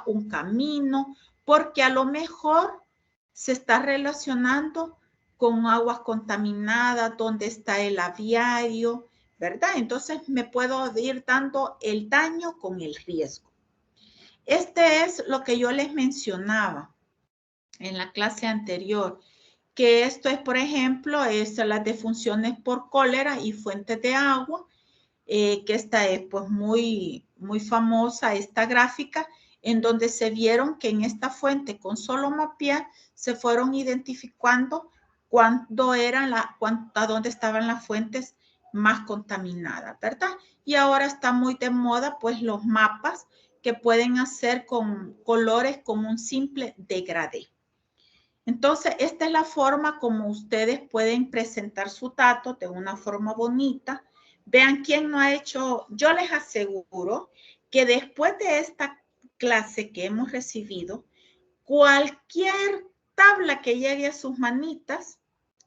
un camino, porque a lo mejor se está relacionando con aguas contaminadas, donde está el aviario, ¿verdad? Entonces me puedo ir dando el daño con el riesgo. Este es lo que yo les mencionaba en la clase anterior, que esto es, por ejemplo, las defunciones por cólera y fuentes de agua, que esta es pues muy famosa, esta gráfica, en donde se vieron que en esta fuente con solo mapear se fueron identificando dónde estaban las fuentes más contaminadas, ¿verdad? Y ahora está muy de moda pues los mapas que pueden hacer con colores con un simple degradé. Entonces, esta es la forma como ustedes pueden presentar su dato de una forma bonita. Vean quién no ha hecho, yo les aseguro que después de esta clase que hemos recibido, cualquier tabla que llegue a sus manitas,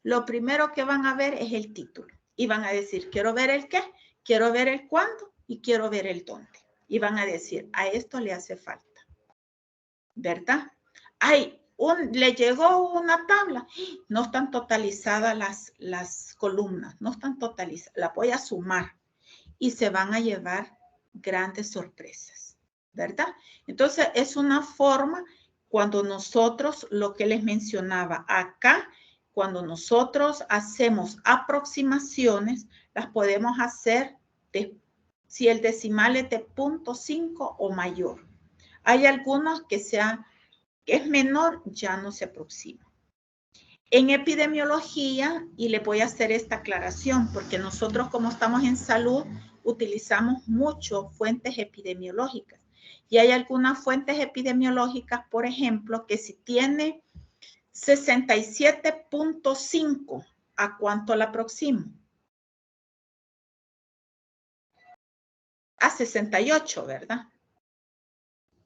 lo primero que van a ver es el título. Y van a decir, quiero ver el qué, quiero ver el cuándo y quiero ver el dónde. Y van a decir, a esto le hace falta, ¿verdad? Ay, le llegó una tabla, no están totalizadas las columnas, no están totalizadas, la voy a sumar y se van a llevar grandes sorpresas, ¿verdad? Entonces es una forma cuando nosotros, lo que les mencionaba acá, cuando nosotros hacemos aproximaciones, las podemos hacer si el decimal es de 0.5 o mayor. Hay algunos que es menor, ya no se aproxima. En epidemiología, y le voy a hacer esta aclaración, porque nosotros como estamos en salud, utilizamos mucho fuentes epidemiológicas. Y hay algunas fuentes epidemiológicas, por ejemplo, que si tiene 67.5, ¿a cuánto la aproximo? A 68, ¿verdad?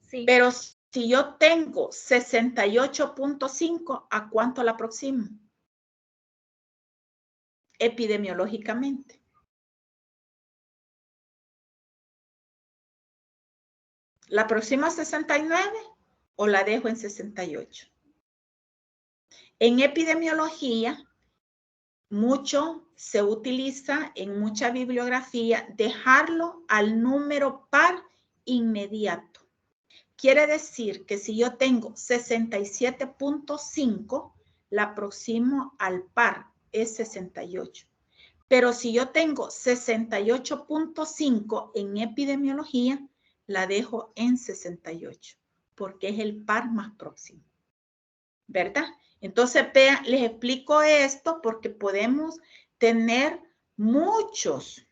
Sí. Pero si yo tengo 68.5, ¿a cuánto la aproximo? Epidemiológicamente. ¿La aproximo a 69 o la dejo en 68? En epidemiología, mucho se utiliza en mucha bibliografía dejarlo al número par inmediato. Quiere decir que si yo tengo 67.5, la aproximo al par, es 68. Pero si yo tengo 68.5 en epidemiología, la dejo en 68, porque es el par más próximo. ¿verdad? Entonces, vean, les explico esto porque podemos tener muchas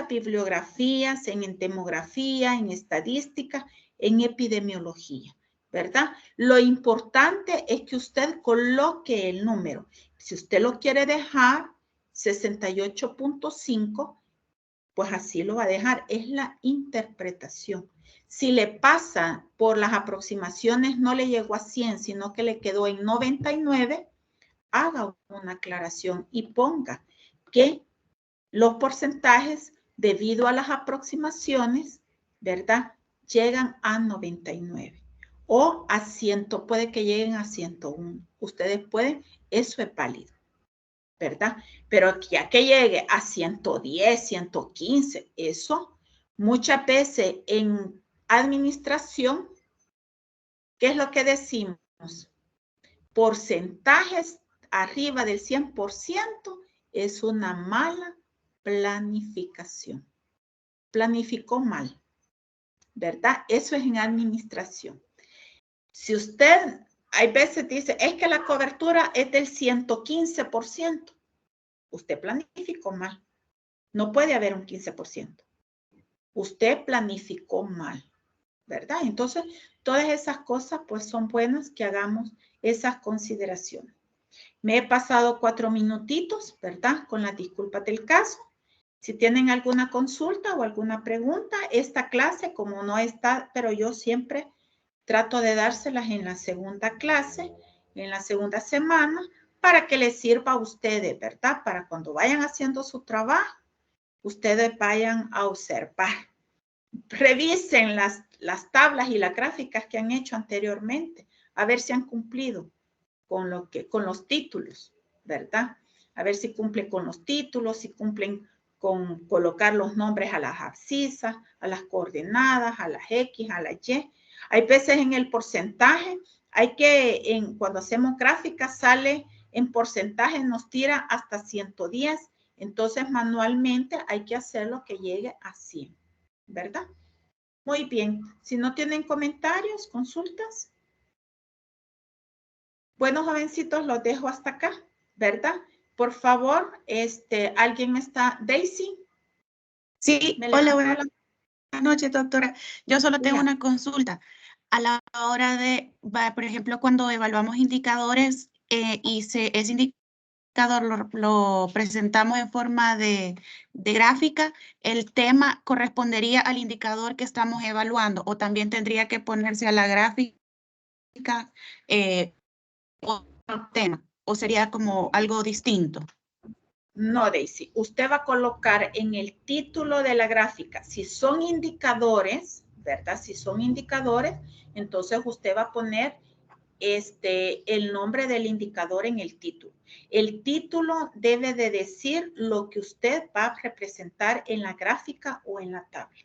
bibliografías en entomografía, en estadística, en epidemiología, ¿verdad? Lo importante es que usted coloque el número. Si usted lo quiere dejar 68.5, pues así lo va a dejar. Es la interpretación. Si le pasa por las aproximaciones, no le llegó a 100, sino que le quedó en 99, haga una aclaración y ponga que los porcentajes, debido a las aproximaciones, ¿verdad?, llegan a 99 o a 100, puede que lleguen a 101. Ustedes pueden, eso es válido, ¿verdad? Pero ya que llegue a 110, 115, eso muchas veces en administración, ¿qué es lo que decimos? Porcentajes arriba del 100% es una mala planificación. Planificó mal, ¿verdad? Eso es en administración. Si usted, hay veces dice, es que la cobertura es del 115%. Usted planificó mal. No puede haber un 15%. Usted planificó mal, ¿verdad? Entonces, todas esas cosas, pues, son buenas que hagamos esas consideraciones. Me he pasado 4 minutitos, ¿verdad? Con las disculpas del caso. Si tienen alguna consulta o alguna pregunta, esta clase, como no está, pero yo siempre trato de dárselas en la segunda clase, en la segunda semana, para que les sirva a ustedes, ¿verdad? Para cuando vayan haciendo su trabajo, ustedes vayan a observar. Revisen las tablas y las gráficas que han hecho anteriormente, a ver si han cumplido con los títulos, ¿verdad? A ver si cumplen con los títulos, si cumplen con colocar los nombres a las abscisas, a las coordenadas, a las X, a las Y. Hay veces en el porcentaje, cuando hacemos gráficas sale en porcentaje, nos tira hasta 110, entonces manualmente hay que hacerlo que llegue a 100, ¿verdad? Muy bien, si no tienen comentarios, consultas. Bueno, jovencitos, los dejo hasta acá, ¿verdad? Por favor, ¿alguien me está? Daisy.
Sí, hola, buenas noches, doctora. Yo solo tengo una consulta. A la hora de, por ejemplo, cuando evaluamos indicadores y ese indicador lo presentamos en forma de gráfica, ¿el tema correspondería al indicador que estamos evaluando o también tendría que ponerse a la gráfica otro tema o sería como algo distinto?
No, Daisy, usted va a colocar en el título de la gráfica, si son indicadores, ¿verdad? Si son indicadores, entonces usted va a poner el nombre del indicador en el título. El título debe de decir lo que usted va a representar en la gráfica o en la tabla,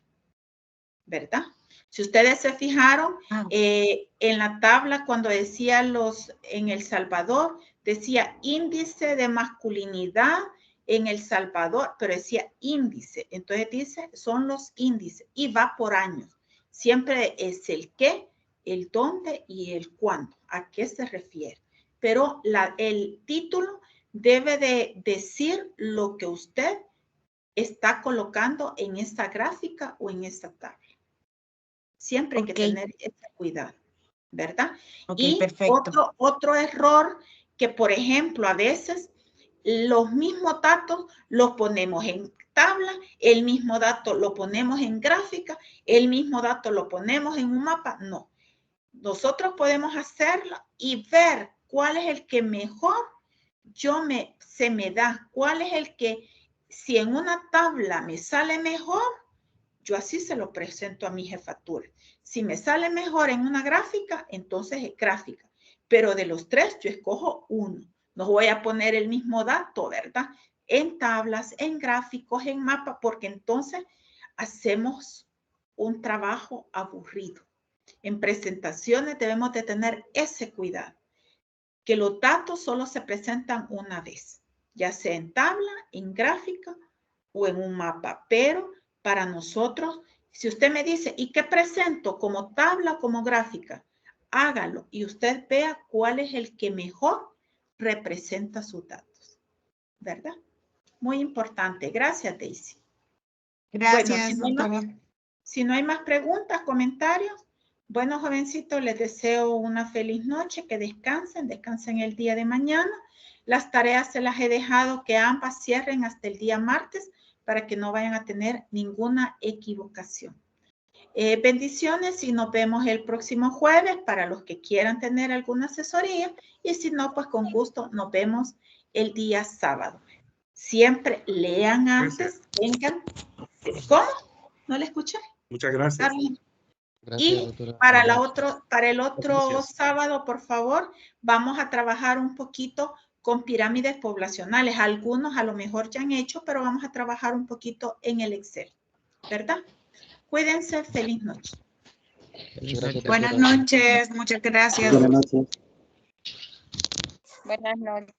¿verdad? Si ustedes se fijaron, en la tabla cuando decía en El Salvador, decía índice de masculinidad en El Salvador, pero decía índice. Entonces dice, son los índices y va por años. Siempre es el qué, el dónde y el cuándo, a qué se refiere. Pero el título debe de decir lo que usted está colocando en esta gráfica o en esta tabla. Siempre hay que tener ese cuidado, ¿verdad? Y perfecto. Otro error que, por ejemplo, a veces los mismos datos los ponemos en tabla, el mismo dato lo ponemos en gráfica, el mismo dato lo ponemos en un mapa. No. Nosotros podemos hacerlo y ver cuál es el que mejor se me da, cuál es el que, si en una tabla me sale mejor, yo así se lo presento a mi jefatura. Si me sale mejor en una gráfica, entonces es gráfica. Pero de los tres, yo escojo uno. No voy a poner el mismo dato, ¿verdad? En tablas, en gráficos, en mapas, porque entonces hacemos un trabajo aburrido. En presentaciones debemos de tener ese cuidado, que los datos solo se presentan una vez, ya sea en tabla, en gráfica o en un mapa, pero para nosotros, si usted me dice, ¿y qué presento como tabla o como gráfica? hágalo y usted vea cuál es el que mejor representa sus datos, ¿verdad? Muy importante. Gracias, Daisy.
Gracias,
bueno, si no hay más preguntas, comentarios. Bueno, jovencitos, les deseo una feliz noche, que descansen el día de mañana. Las tareas se las he dejado que ambas cierren hasta el día martes para que no vayan a tener ninguna equivocación. Bendiciones y nos vemos el próximo jueves para los que quieran tener alguna asesoría y si no, pues con gusto nos vemos el día sábado. Siempre lean antes, vengan. ¿Cómo? ¿No le escuché?
Muchas gracias.
Y para el otro sábado, por favor, vamos a trabajar un poquito con pirámides poblacionales. Algunos a lo mejor ya han hecho, pero vamos a trabajar un poquito en el Excel, ¿verdad? Cuídense, feliz noche.
Buenas noches, muchas gracias.
Buenas noches.
Buenas noches.